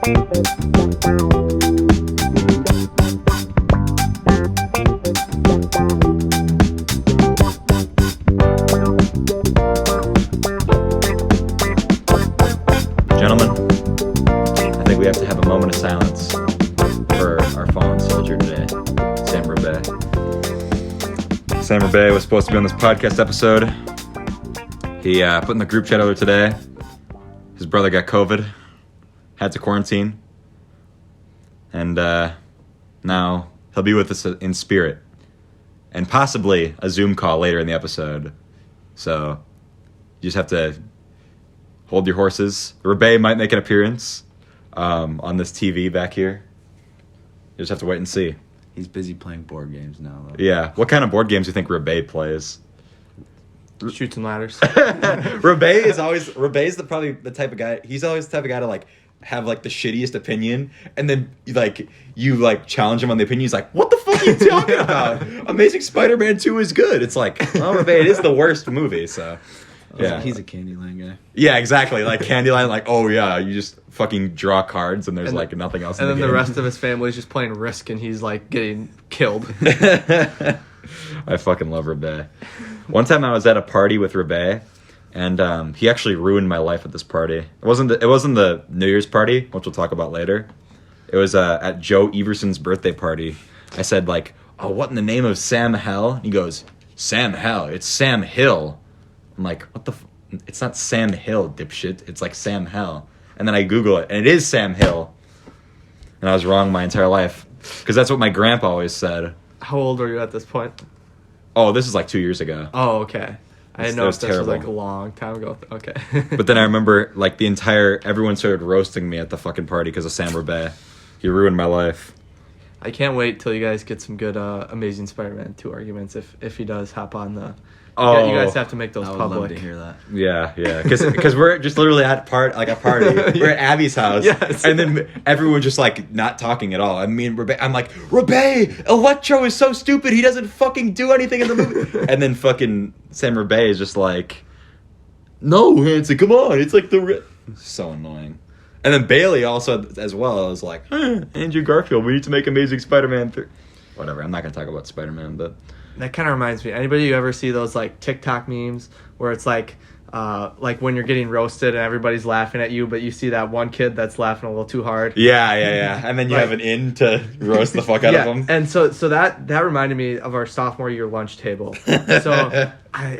Gentlemen, I think we have to have a moment of silence for our fallen soldier today, Sam Rabaey. Sam Rabaey was supposed to be on this podcast episode. He put in the group chat earlier today. His brother got COVID, had to quarantine, and now he'll be with us in spirit, and possibly a Zoom call later in the episode. So you just have to hold your horses. Rabaey might make an appearance on this TV back here. You just have to wait and see. He's busy playing board games now, though. Yeah. What kind of board games do you think Rabaey plays? Shoots and ladders. Rabaey's probably the type of guy. He's always the type of guy to like have like the shittiest opinion, and then you challenge him on the opinion. He's like, "What the fuck are you talking about? Amazing Spider-Man 2 is good." It's like, oh, Rabaey, it is the worst movie. So yeah, he's a Candyland guy. Yeah, exactly. Like Candyland. Like, oh yeah, you just fucking draw cards, and there's like nothing else. And in then the the rest of his family is just playing Risk, and he's like getting killed. I fucking love Rabaey. One time I was at a party with Rabaey, and he actually ruined my life at this party. It wasn't the New Year's party, which we'll talk about later. It was at Joe Everson's birthday party. I said like, "Oh, what in the name of Sam Hell?" He goes, "Sam Hell? It's Sam Hill." I'm like, "What the? It's not Sam Hill, dipshit. It's like Sam Hell." And then I Google it, and it is Sam Hill. And I was wrong my entire life because that's what my grandpa always said. How old were you at this point? Oh, this is like 2 years ago. Oh, okay. I didn't know if this terrible. was like a long time ago. Okay. But then I remember like everyone started roasting me at the fucking party because of Sam Rabaey. He ruined my life. I can't wait till you guys get some good Amazing Spider-Man 2 arguments if he does hop on the... Oh, you guys have to make those I would public. love to hear that. Yeah, because we're just literally at a party. We're at Abby's house, Yes. And then everyone just like not talking at all. I mean, I'm like, Rabaey, Electro is so stupid. He doesn't fucking do anything in the movie. And then fucking Sam Rabaey is just like, no, Hanson, come on, it's like so annoying. And then Bailey also as well is like, Andrew Garfield, we need to make Amazing Spider-Man 3. Whatever. I'm not gonna talk about Spider-Man, but. That kind of reminds me. Anybody who ever see those like TikTok memes where it's like when you're getting roasted and everybody's laughing at you, but you see that one kid that's laughing a little too hard. Yeah. And then you have an in to roast the fuck out of them. And so that reminded me of our sophomore year lunch table. So I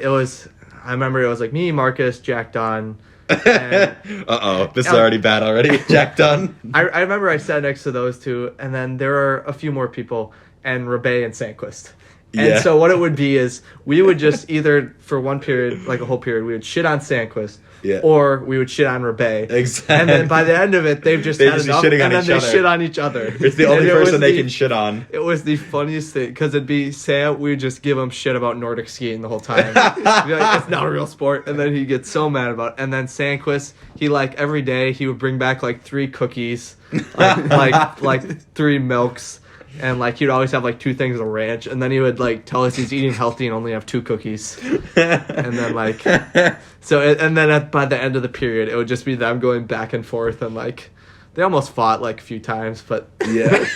remember it was like me, Marcus, Jack Dunn. This is already bad already. Jack Dunn. I remember I sat next to those two, and then there are a few more people, and Rabaey and Sandquist. And so what it would be is we would just either for one period, like a whole period, we would shit on Sandquist, or we would shit on Rabaey. Exactly. And then by the end of it, they've just had enough, and then they shit on each other. It's the only person they can shit on. It was the funniest thing because it'd be Sam. We would just give him shit about Nordic skiing the whole time. Be like, it's not a real sport, and then he'd get so mad about it. And then Sandquist, he like every day he would bring back like 3 cookies, like 3 milks. And, like, he'd always have, like, 2 things of ranch. And then he would, like, tell us he's eating healthy and only have 2 cookies. And then, like... by the end of the period, it would just be them going back and forth. And, like, they almost fought, like, a few times. But... Yeah.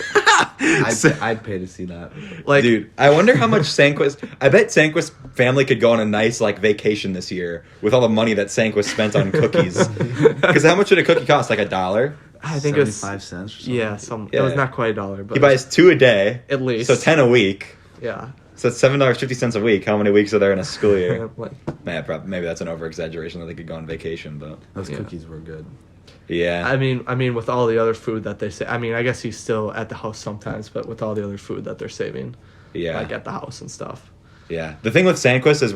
I'd pay to see that. Like, dude, I wonder how much Sandquist... I bet Sandquist's family could go on a nice, like, vacation this year with all the money that Sandquist spent on cookies. Because how much would a cookie cost? Like $1? I think it was 75 cents or something. Yeah, it was not quite $1, but he buys 2 a day, at least. So 10 a week. Yeah. So it's $7.50 a week. How many weeks are there in a school year? Like, Maybe that's an over exaggeration that they could go on vacation, but those cookies were good. Yeah. I mean, with all the other food that they say, I mean, I guess he's still at the house sometimes, but with all the other food that they're saving, like at the house and stuff. Yeah. The thing with Sandquist is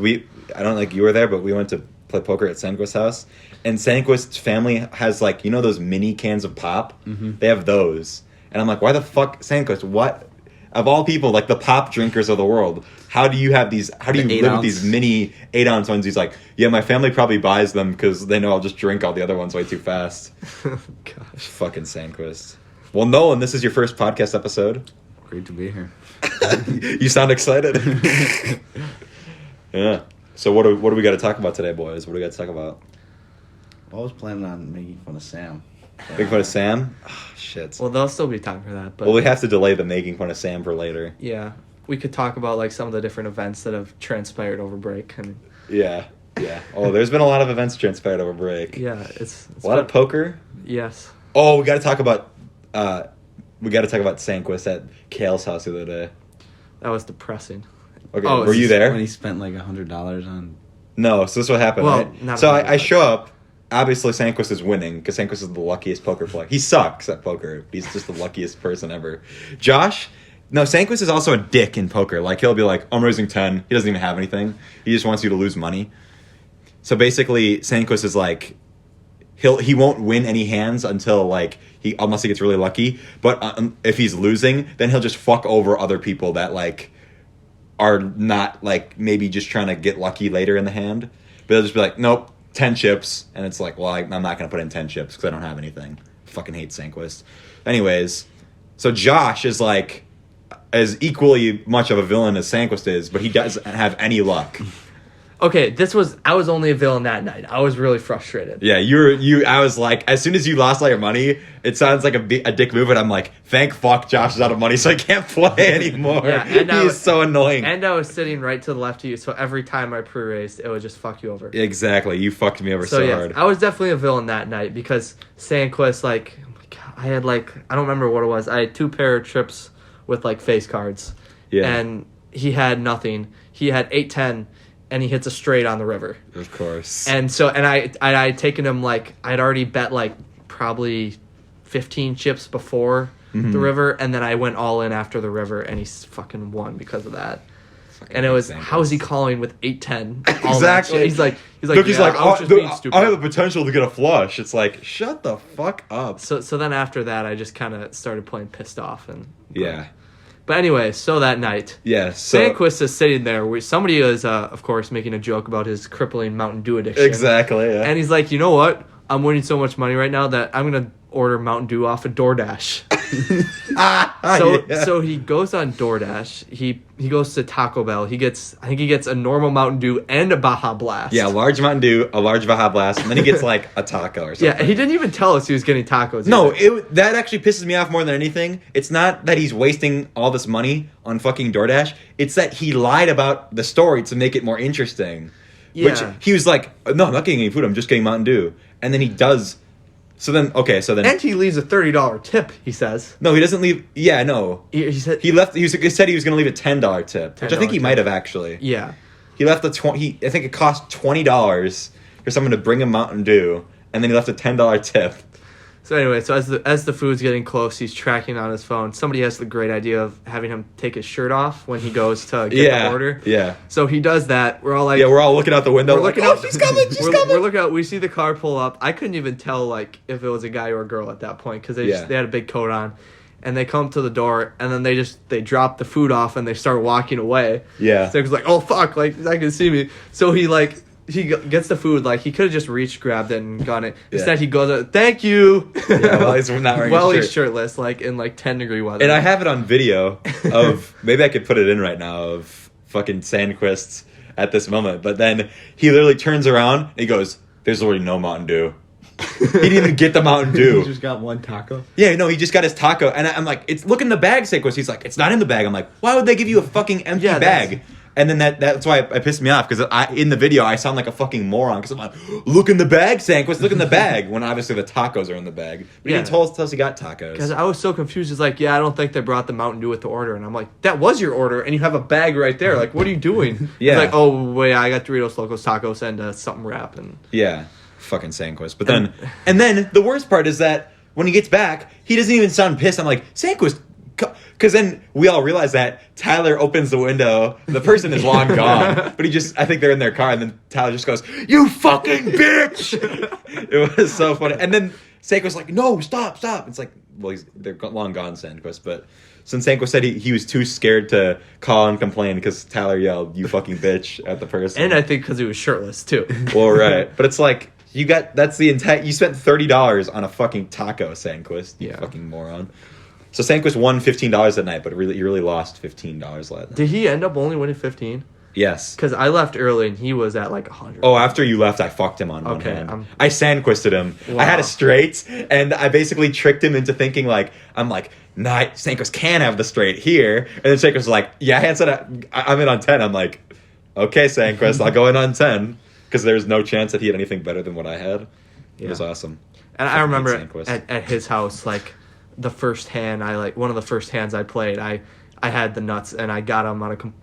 I don't think you were there, but we went to play poker at Sandquist's house, and Sandquist's family has like, you know those mini cans of pop? Mm-hmm. They have those. And I'm like, why the fuck, Sandquist, what? Of all people, like the pop drinkers of the world, how do you live with these mini 8-ounce ones? He's like, yeah, my family probably buys them because they know I'll just drink all the other ones way too fast. Gosh. Fucking Sandquist. Well, Nolan, this is your first podcast episode. Great to be here. You sound excited. Yeah. So what do we got to talk about today, boys? What do we got to talk about? Well, I was planning on making fun of Sam. Making fun of Sam? Oh, shit. Well, there'll still be time for that. But Well, we have to delay the making fun of Sam for later. yeah, we could talk about like some of the different events that have transpired over break. And Yeah. Oh, there's been a lot of events transpired over break. yeah, it's A lot of poker. yes. Oh, we got to talk about Sandquist at Kale's house the other day. That was depressing. Okay, Oh, were you there? When he spent like $100 on. No, so this is what happened, Well, right? not So really, I but- show up. Obviously, Sandquist is winning because Sandquist is the luckiest poker player. He sucks at poker. He's just the luckiest person ever. Sandquist is also a dick in poker. Like, he'll be like, I'm raising 10. He doesn't even have anything. He just wants you to lose money. So basically, Sandquist is like, he won't win any hands until like unless he gets really lucky. But if he's losing, then he'll just fuck over other people that like are not like maybe just trying to get lucky later in the hand. But he'll just be like, nope, 10 chips, and it's like, well, I'm not gonna put in 10 chips because I don't have anything. Fucking hate Sandquist. Anyways, so Josh is like as equally much of a villain as Sandquist is, but he doesn't have any luck. Okay, I was only a villain that night. I was really frustrated. Yeah, I was like, as soon as you lost all your money, it sounds like a dick move, and I'm like, thank fuck Josh is out of money, so I can't play anymore. Yeah, and he is so annoying. And I was sitting right to the left of you, so every time I pre-raced, it would just fuck you over. Exactly, you fucked me over so yes, hard. I was definitely a villain that night because Sandquist, like, oh my God, I had like, I don't remember what it was. I had 2 pair of trips with like face cards. Yeah. And he had nothing. He had 8-10. And he hits a straight on the river. Of course. And so, and I'd taken him, like, I'd already bet, like, probably 15 chips before the river, and then I went all in after the river, and he fucking won because of that. Fucking And it was, Sandquist. how is he calling with 8-10? Exactly. He's like, Lookie's yeah, like, I was just being stupid. I have the potential to get a flush. It's like, shut the fuck up. So then after that, I just kind of started playing pissed off. Yeah. But anyway, so that night, Yeah, so... Sandquist is sitting there. Where somebody is, of course, making a joke about his crippling Mountain Dew addiction. Exactly, yeah. And he's like, you know what? I'm winning so much money right now that I'm going to order Mountain Dew off of DoorDash. So he goes on DoorDash. He goes to Taco Bell. I think he gets a normal Mountain Dew and a Baja Blast. Yeah, a large Mountain Dew, a large Baja Blast, and then he gets like a taco or something. Yeah, he didn't even tell us he was getting tacos. No, either. that actually pisses me off more than anything. It's not that he's wasting all this money on fucking DoorDash. It's that he lied about the story to make it more interesting. Yeah. Which he was like, no, I'm not getting any food. I'm just getting Mountain Dew. And then he does. And he leaves a $30 tip, he says. No, he doesn't leave. Yeah, no. He said... He said he was going to leave a $10 tip, which I think he $10 might have actually. Yeah. He left I think it cost $20 for someone to bring him Mountain Dew, and then he left a $10 tip. So anyway, as the food's getting close, he's tracking on his phone. Somebody has the great idea of having him take his shirt off when he goes to get the order. Yeah. So he does that. We're all like... Yeah, we're all looking out the window. We're Like, looking oh, out. she's coming, she's coming. We're looking out. We see the car pull up. I couldn't even tell like if it was a guy or a girl at that point because they had a big coat on, and they come to the door and then they drop the food off and they start walking away. Yeah. So he's like, oh fuck, like I can see me. So he gets the food, like he could have just reached, grabbed it, and gone it. Instead, he goes, "Thank you." Yeah, while he's not wearing while a shirt. he's shirtless, like in like 10-degree weather. And I have it on video of maybe I could put it in right now of fucking Sandquist at this moment. But then he literally turns around and he goes, "There's already no Mountain Dew." He didn't even get the Mountain Dew. He just got one taco. Yeah, no, he just got his taco, and I'm like, "It's look in the bag, Sandquist." He's like, "It's not in the bag." I'm like, "Why would they give you a fucking empty bag?" And then that's why it pissed me off because in the video I sound like a fucking moron because I'm like, "Look in the bag, Sandquist, look in the bag," when obviously the tacos are in the bag. But he didn't tell us he got tacos. Because I was so confused. He's like, "Yeah, I don't think they brought the Mountain Dew with the order," and I'm like, "That was your order, and you have a bag right there. Like, what are you doing?" Yeah. He's like, "Oh wait, I got Doritos Locos Tacos and something wrap." And Yeah, fucking Sandquist. But then, and then the worst part is that when he gets back, he doesn't even sound pissed. I'm like, "Sandquist." Because then we all realize that Tyler opens the window. The person is long gone. But I think they're in their car. And then Tyler just goes, "You fucking bitch." It was so funny. And then Sandquist's like, "No, stop. It's like, well, they're long gone, Sandquist. But since Sandquist said he was too scared to call and complain because Tyler yelled, "You fucking bitch" at the person. And I think because he was shirtless, too. Well, right. But it's like, you spent $30 on a fucking taco, Sandquist. You fucking moron. So Sandquist won $15 that night, but he really lost $15 that night. Did he end up only winning 15? Yes. Because I left early and he was at like 100. Oh, after you left, I fucked him on one Okay, hand. I Sandquisted him. Wow. I had a straight, and I basically tricked him into thinking like, I'm like, nah, Sandquist can have the straight here. And then Sandquist was like, yeah, hand said I'm in on 10. I'm like, okay, Sandquist, I'll go in on 10. Because there was no chance that he had anything better than what I had. It was awesome. And I remember at his house, like, the first hand, one of the first hands I played, I had the nuts and I got him on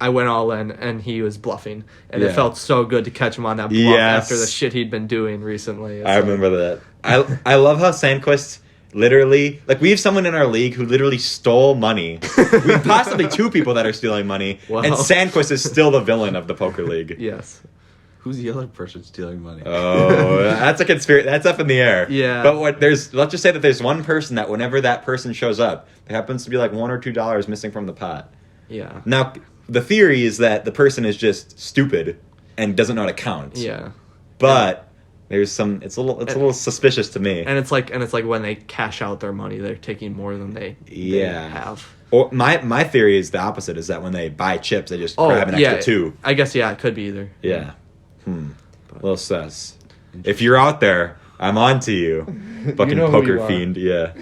I went all in and he was bluffing. And it felt so good to catch him on that bluff after the shit he'd been doing recently. I remember that. I love how Sandquist literally, like, we have someone in our league who literally stole money. We have possibly 2 people that are stealing money. Wow. And Sandquist is still the villain of the poker league. Yes. Who's the other person stealing money? Oh, that's a conspiracy. That's up in the air. Yeah. But let's just say that there's one person that whenever that person shows up, there happens to be like $1 or $2 missing from the pot. Yeah. Now, the theory is that the person is just stupid and doesn't know how to count. Yeah. But there's some. It's a little suspicious to me. And it's like when they cash out their money, they're taking more than they have. Or my theory is the opposite. Is that when they buy chips, they just grab an extra 2. I guess it could be either. Yeah. A little sus. If you're out there, I'm on to you. Fucking poker fiend, yeah.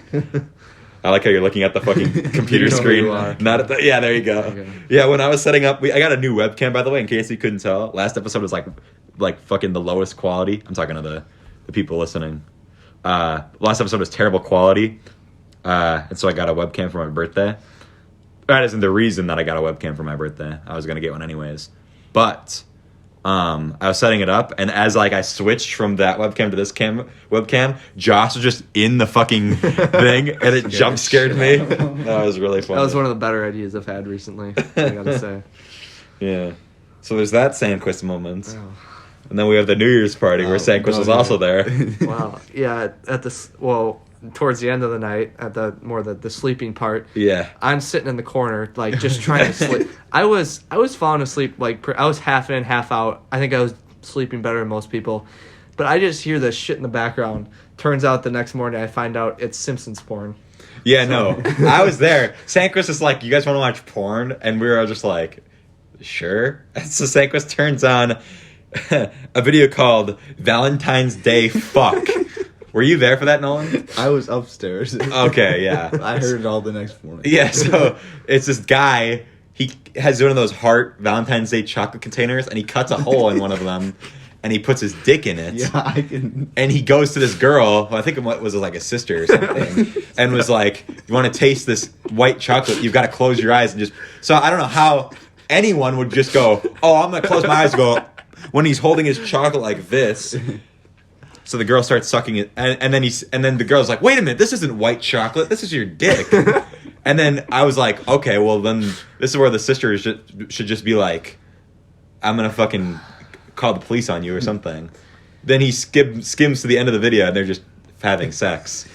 I like how you're looking at the fucking computer screen. Not at yeah, there you go. Okay. Yeah, when I was setting up, I got a new webcam, by the way, in case you couldn't tell. Last episode was like fucking the lowest quality. I'm talking to the people listening. Last episode was terrible quality. And so I got a webcam for my birthday. That isn't the reason that I got a webcam for my birthday. I was going to get one anyways. But I was setting it up, and as I switched from that webcam to this webcam, Josh was just in the fucking thing, and it jump scared me. That was really fun. That was one of the better ideas I've had recently, I gotta say. Yeah. So there's that Sandquist moment. Oh. And then we have the New Year's party where Sandquist was also there. Wow. Yeah, towards the end of the night, at the sleeping part, I'm sitting in the corner, like, just trying to sleep. I was falling asleep, like, I was half in, half out. I think I was sleeping better than most people. But I just hear this shit in the background. Turns out the next morning I find out it's Simpsons porn. Yeah, no. I was there. Sandquist is like, you guys want to watch porn? And we were all just like, sure. And so Sandquist turns on a video called Valentine's Day Fuck. Were you there for that, Nolan? I was upstairs. Okay, yeah. I heard it all the next morning. Yeah, so it's this guy. He has one of those heart Valentine's Day chocolate containers, and he cuts a hole in one of them, and he puts his dick in it. Yeah, I can. And he goes to this girl, who I think it was like a sister or something, and was like, "You want to taste this white chocolate? You've got to close your eyes and just." So I don't know how anyone would just go, "Oh, I'm gonna close my eyes." And go when he's holding his chocolate like this. So the girl starts sucking it, and then the girl's like, "Wait a minute, this isn't white chocolate. This is your dick." And then I was like, "Okay, well then this is where the sister should just be like, I'm gonna fucking call the police on you or something." Then he skims to the end of the video, and they're just having sex.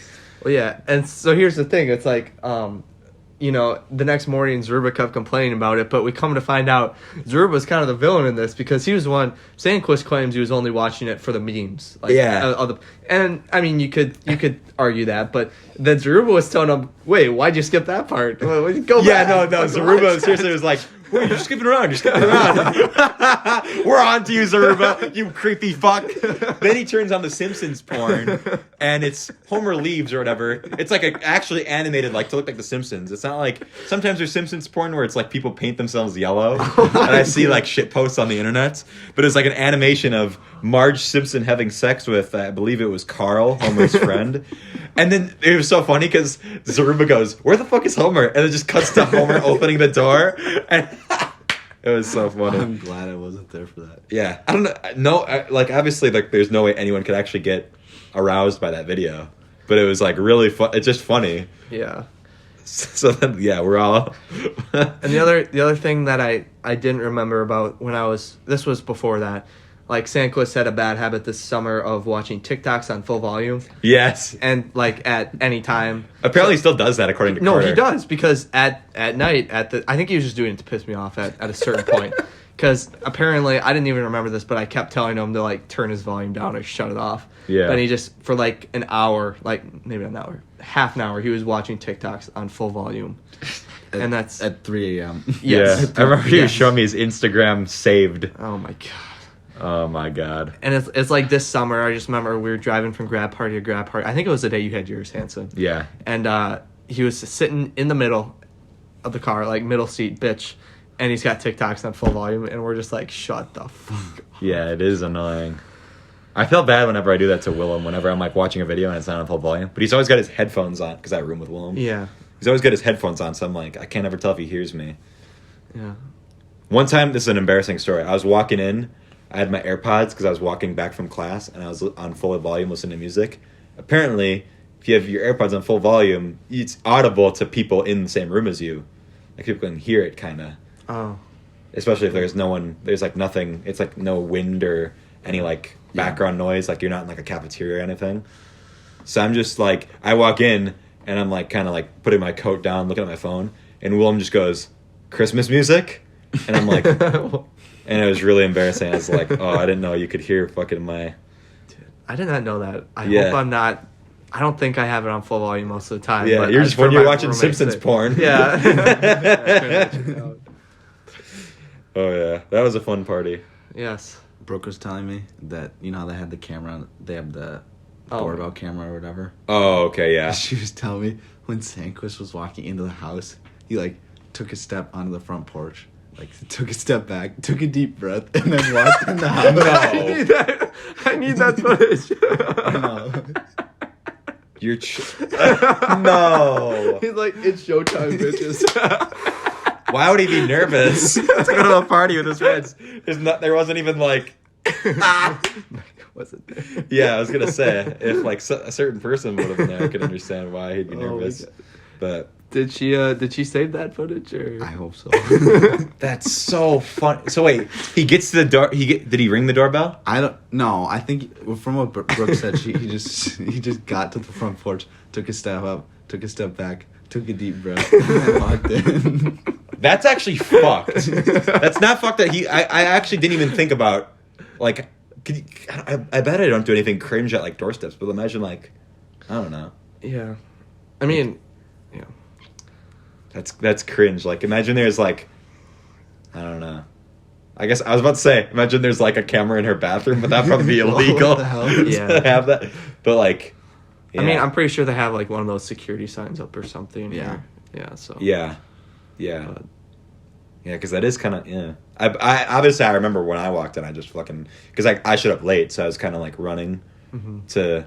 Well, yeah, and so here's the thing: it's like, the next morning Zeruba kept complaining about it, but we come to find out Zeruba was kind of the villain in this because he was the one. Sandquist claims he was only watching it for the memes. Like, yeah. And I mean, you could argue that, but then Zeruba was telling him, "Wait, why'd you skip that part? Go back." Yeah, no. Zeruba seriously was like, "Wait, you're skipping around. We're on to you, Zeruba, you creepy fuck." Then he turns on the Simpsons porn, and it's Homer leaves or whatever. It's like actually animated, like to look like the Simpsons. It's not like sometimes there's Simpsons porn where it's like people paint themselves yellow, and I see like shit posts on the internet. But it's like an animation of Marge Simpson having sex with, I believe it was Karl, Homer's friend. And then it was so funny because Zeruba goes, "Where the fuck is Homer?" And it just cuts to Homer opening the door. And it was so funny. I'm glad I wasn't there for that. Yeah. I don't know. No, like, obviously, like, there's no way anyone could actually get aroused by that video. But it was, like, really fun. It's just funny. Yeah. So then, yeah, we're all... And the other thing that I didn't remember about this was before that. Like, Sandquist had a bad habit this summer of watching TikToks on full volume. Yes. And, like, at any time. Apparently he still does that, according to Carter. No, he does, because at night, I think he was just doing it to piss me off at a certain point. Because apparently, I didn't even remember this, but I kept telling him to, like, turn his volume down or shut it off. Yeah. But he just, for, like, an hour, like, maybe an hour, half an hour, he was watching TikToks on full volume. And that's... At 3 a.m. Yes. Yeah. I remember he was Yes. showing me his Instagram saved. Oh, my God. Oh, my God. And it's like this summer, I just remember we were driving from grad party to grad party. I think it was the day you had yours, Hanson. Yeah. And he was sitting in the middle of the car, like, middle seat, bitch. And he's got TikToks on full volume, and we're just like, shut the fuck up. Yeah, it is annoying. I feel bad whenever I do that to Willem, whenever I'm like watching a video and it's not on full volume. But he's always got his headphones on, because I room with Willem. Yeah. He's always got his headphones on, so I'm like, I can't ever tell if he hears me. Yeah. One time, this is an embarrassing story. I was walking in, I had my AirPods because I was walking back from class, and I was on full volume listening to music. Apparently, if you have your AirPods on full volume, it's audible to people in the same room as you. Like, people can hear it, kind of. Oh. Especially if there's no one, there's like nothing, it's like no wind or any like background noise, like you're not in like a cafeteria or anything. So I'm just like, I walk in and I'm like kind of like putting my coat down, looking at my phone, and Willem just goes, Christmas music? And I'm like, and it was really embarrassing. I was like, oh, I didn't know you could hear fucking my... I did not know that. I Yeah. hope I'm not... I don't think I have it on full volume most of the time. Yeah, but you're I- just for when you're my watching roommate's Simpsons sake. porn. Yeah. Oh yeah, that was a fun party. Yes. Brooke was telling me that, you know how they had the camera, they have the Oh. doorbell camera or whatever. Oh, okay, yeah. She was telling me when Sandquist was walking into the house, he like took a step onto the front porch, like took a step back, took a deep breath, and then walked in the house. No. I need that footage. No. You're... No. He's like, it's showtime, bitches. Why would he be nervous to go to a party with his friends? There wasn't even like... Was it there? Yeah, I was going to say, if like a certain person would have been there, I could understand why he'd be Oh my nervous. God. But Did she save that footage? Or? I hope so. that's so fun. So wait, he gets to the door. Did he ring the doorbell? I don't know. I think from what Brooke said, he just got to the front porch, took a step up, took a step back, took a deep breath, and then walked in. That's actually fucked. That's not fucked that I actually didn't even think about, like, I bet I don't do anything cringe at, like, doorsteps, but imagine, like, I don't know. Yeah. I mean, yeah. That's cringe. Like, imagine there's, like, I don't know. I guess I was about to say, imagine there's, like, a camera in her bathroom, but that'd probably be illegal. What the hell? to Yeah. have that. But, like, yeah. I mean, I'm pretty sure they have like one of those security signs up or something. Yeah. Or, yeah. So. Yeah. But, Yeah, because that is kind of, yeah. I obviously, I remember when I walked in, I just fucking, because I showed up late, so I was kind of, like, running to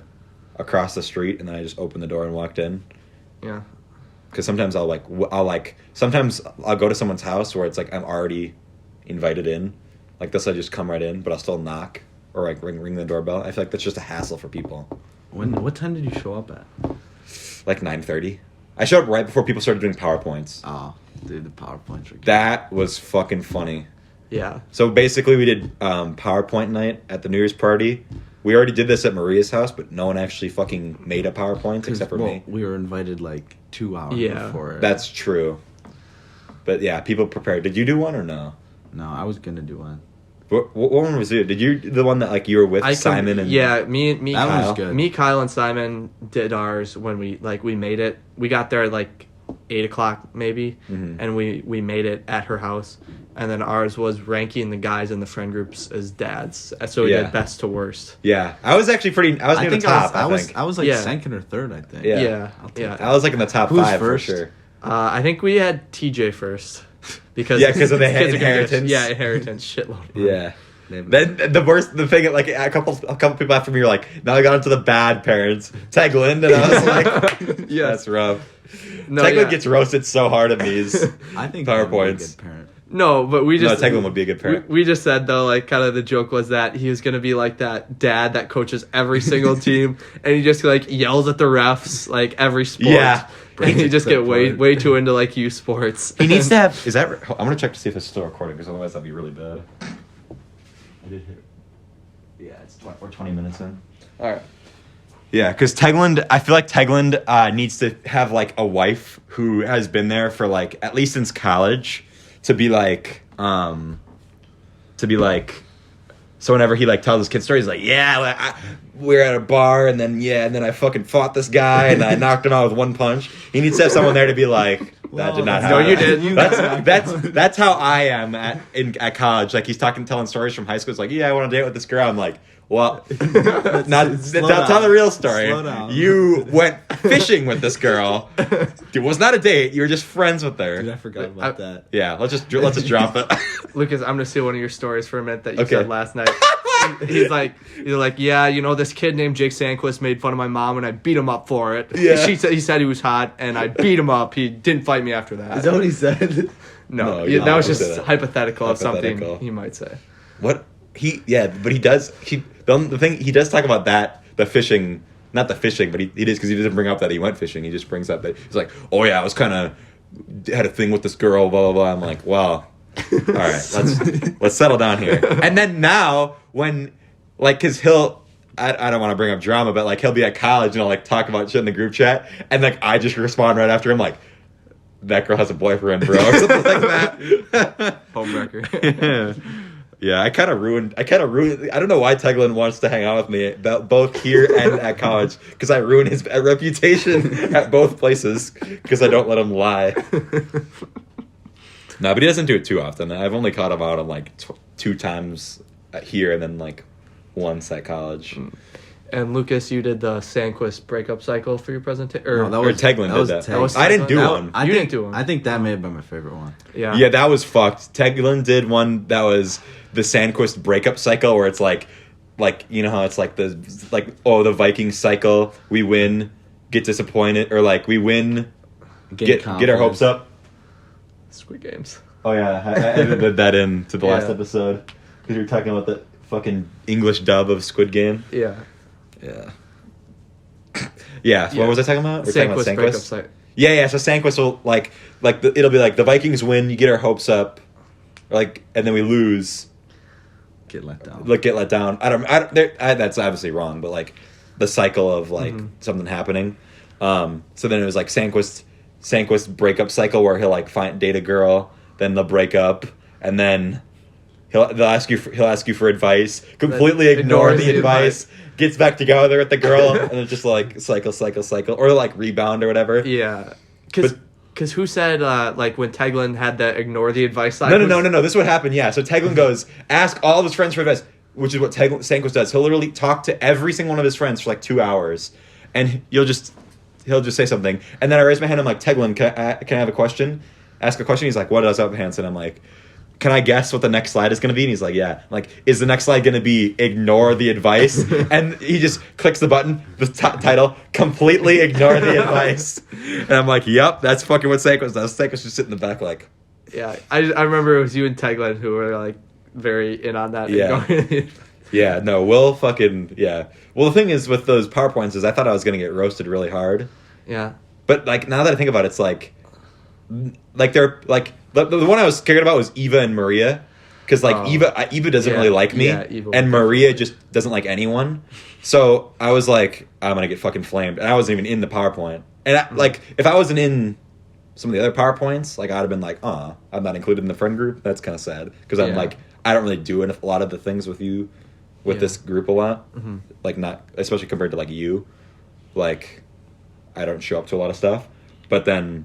across the street, and then I just opened the door and walked in. yeah. Because sometimes sometimes I'll go to someone's house where it's, like, I'm already invited in. Like, this, I just come right in, but I'll still knock, or, like, ring the doorbell. I feel like that's just a hassle for people. What time did you show up at? Like, 9:30. I showed up right before people started doing PowerPoints. Oh, dude, the PowerPoints were That was fucking funny. Yeah. So basically, we did PowerPoint night at the New Year's party. We already did this at Maria's house, but no one actually fucking made a PowerPoint except for me. We were invited like 2 hours Yeah. before. That's true. But yeah, people prepared. Did you do one or no? No, I was gonna do one. What one was it? Did you the one that like you were with Simon and yeah, me That Kyle, was good. me Kyle and Simon did ours when we made it. We got there at like 8:00 maybe, and we made it at her house. And then ours was ranking the guys in the friend groups as dads. So we Yeah. did best to worst. Yeah, I was actually pretty. I was near the top. I think was like Yeah. second or third, I think. Yeah. Yeah, I'll take yeah. that. I was like in the top Who's 5 first? for sure. I think we had TJ first because Yeah, 'cause of the kids are gonna get- inheritance. Yeah, inheritance shitload. Yeah. They have- Then the thing, like a couple people after me were like, now I got into the bad parents. Taglin, and I was like, Yes. that's rough. No, Taglin yeah. gets roasted so hard in these. I think that would be a PowerPoints. good parent. No, but we just No, Taglin would be a good parent. We just said though, like kind of the joke was that he was gonna be like that dad that coaches every single team, and he just like yells at the refs like every sport. Yeah. and he just get way Support. too into like youth sports. He needs to have. Is that? I'm gonna check to see if it's still recording because otherwise that'd be really bad. I did hear. Yeah, it's 20 minutes in. All right. Yeah, because Tegland, I feel like Tegland needs to have like a wife who has been there for like at least since college to be like to be like, so whenever he like tells his kid stories, he's like, yeah, we're at a bar and then I fucking fought this guy and I knocked him out with one punch. He needs to have someone there to be like, that did not happen. No, you didn't. That's how I am at college. Like he's telling stories from high school. It's like, yeah, I want to date with this girl. I'm like, well, that's not the real story. You went fishing with this girl. It was not a date. You were just friends with her. Dude, I forgot about that. Yeah, let's just drop it. Lucas, I'm gonna steal one of your stories for a minute that you said last night. He's like, yeah, you know, this kid named Jake Sandquist made fun of my mom and I beat him up for it. Yeah. He said he was hot and I beat him up. He didn't fight me after that. Is that what he said? No, No, that was he just said it. hypothetical of something he might say. What but he does. The thing he does talk about that the fishing, not the fishing, but he does because he doesn't bring up that he went fishing. He just brings up that he's like, oh yeah, I was kind of had a thing with this girl, blah blah blah. I'm like, well, all right, let's settle down here. And then now when like, cause I don't want to bring up drama, but like he'll be at college and I'll like talk about shit in the group chat, and like I just respond right after him like, that girl has a boyfriend, bro, or something like that. Homewrecker. Yeah, I kind of ruined. I don't know why Taglin wants to hang out with me, both here and at college, because I ruined his reputation at both places because I don't let him lie. No, but he doesn't do it too often. I've only caught him out on like 2 times here and then like once at college. And Lucas, you did the Sandquist breakup cycle for your presentation? No, Taglin did that. Tag. I didn't do one. You didn't do one. I think that may have been my favorite one. Yeah, that was fucked. Taglin did one that was the Sandquist breakup cycle, where it's like you know how it's like the Vikings cycle. We win, get disappointed, or like we win, get our hopes up. Squid Games. Oh yeah, I edited that into the last episode because you were talking about the fucking English dub of Squid Game. Yeah. Yeah. What was I talking about? We're talking about Sandquist breakup cycle. Yeah. So Sandquist will it'll be like the Vikings win, you get our hopes up, and then we lose. Get let down. Get let down. I don't. That's obviously wrong, but like the cycle of like something happening. So then it was like Sandquist breakup cycle where he'll like date a girl, then they'll break up, and then he'll ask you for advice, completely ignore the advice, gets back together with the girl, and it's just like cycle, or like rebound or whatever. Yeah, because who said like when Taglin had the ignore the advice side? No. This is what happened. Yeah, so Taglin goes ask all of his friends for advice, which is what Sandquist does. He'll literally talk to every single one of his friends for like 2 hours, and he'll just say something, and then I raise my hand. I'm like, Taglin, can I have a question? Ask a question. He's like, what is up, Hanson? I'm like, can I guess what the next slide is going to be? And he's like, yeah. I'm like, is the next slide going to be ignore the advice? And he just clicks the button, the title, completely ignore the advice. And I'm like, yep, that's fucking what Sandquist does. Sandquist just sit in the back like. Yeah, I remember it was you and Taglin who were like very in on that. Yeah. Yeah, no, Will fucking, yeah. Well, the thing is with those PowerPoints is I thought I was going to get roasted really hard. Yeah. But like now that I think about it, it's like they're like, the one I was scared about was Eva and Maria, because like Eva doesn't really like me, and Maria just doesn't like anyone. So I was like, I'm gonna get fucking flamed, and I wasn't even in the PowerPoint. And like, if I wasn't in some of the other PowerPoints, like I'd have been like, I'm not included in the friend group. That's kind of sad because I'm like, I don't really do a lot of the things with you, with this group a lot. Like not, especially compared to like you, like I don't show up to a lot of stuff. But then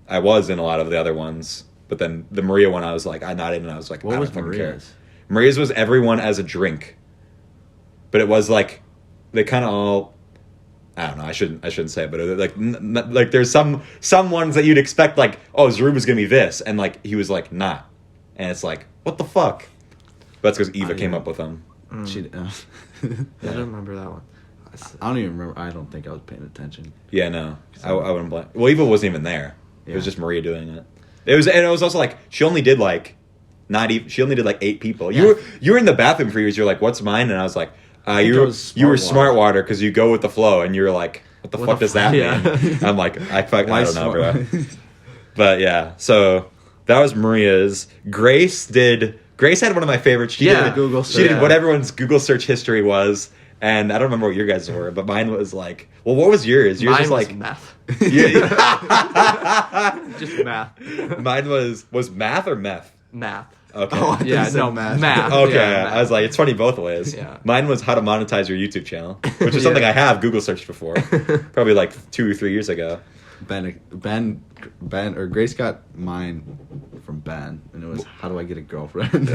I was in a lot of the other ones, but then the Maria one, I was like, I'm not in, and I was like, what I don't was fucking Maria's? care. Maria's was everyone as a drink, but it was like they kind of all, I don't know, I shouldn't say it, but like there's some ones that you'd expect like, oh, Zarub is gonna be this, and like he was like not, and it's like, what the fuck? But that's because Eva came up with them. She, I don't remember that one. I don't even remember. I don't think I was paying attention. Yeah, no, I wouldn't blame. Well, Eva wasn't even there. It was just Maria doing it. It was also like she only did like she only did like 8 people. You were in the bathroom for years. You're like, what's mine? And I was like, you were smart water because you go with the flow, and you were like, what the fuck does that mean? I'm like, I don't know, bro. But yeah, so that was Maria's. Grace had one of my favorites. She did Google search. She did what everyone's Google search history was. And I don't remember what your guys were, but mine was like, well, what was yours? Yours mine was like math. Yeah. Just math. Mine was math or meth? Math. Okay. Oh, I thought Yeah, you said no, math. Okay, Yeah, I was like, it's funny both ways. Yeah. Mine was how to monetize your YouTube channel, which is something I have Google searched before, probably like 2 or 3 years ago. Ben, or Grace got mine from Ben, and it was, how do I get a girlfriend?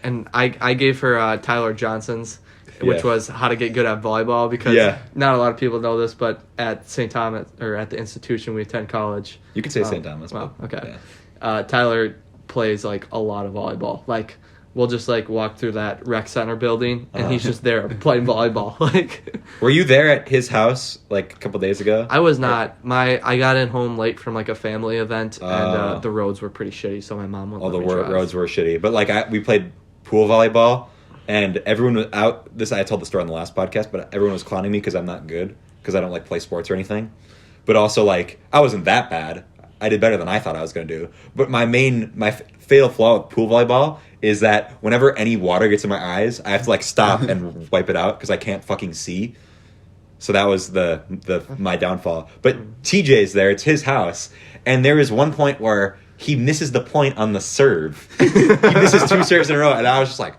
And I gave her Tyler Johnson's, which Yeah. was how to get good at volleyball, because not a lot of people know this, but at St. Thomas, or at the institution we attend college. You could say St. Thomas. Well, but, okay. yeah. Tyler plays like a lot of volleyball. Like, we'll just like walk through that rec center building, and he's just there playing volleyball. Like, Were you there at his house like a couple days ago? I was not. I got in home late from like a family event, and the roads were pretty shitty, so my mom went. All the roads were shitty, but like we played pool volleyball, and everyone was out. I told the story on the last podcast, but everyone was clowning me because I'm not good, because I don't like play sports or anything. But also, like, I wasn't that bad. I did better than I thought I was going to do. But my fatal flaw with pool volleyball is that whenever any water gets in my eyes, I have to like stop and wipe it out because I can't fucking see. So that was my downfall. But TJ's there; it's his house, and there is one point where he misses the point on the serve. He misses 2 serves in a row, and I was just like,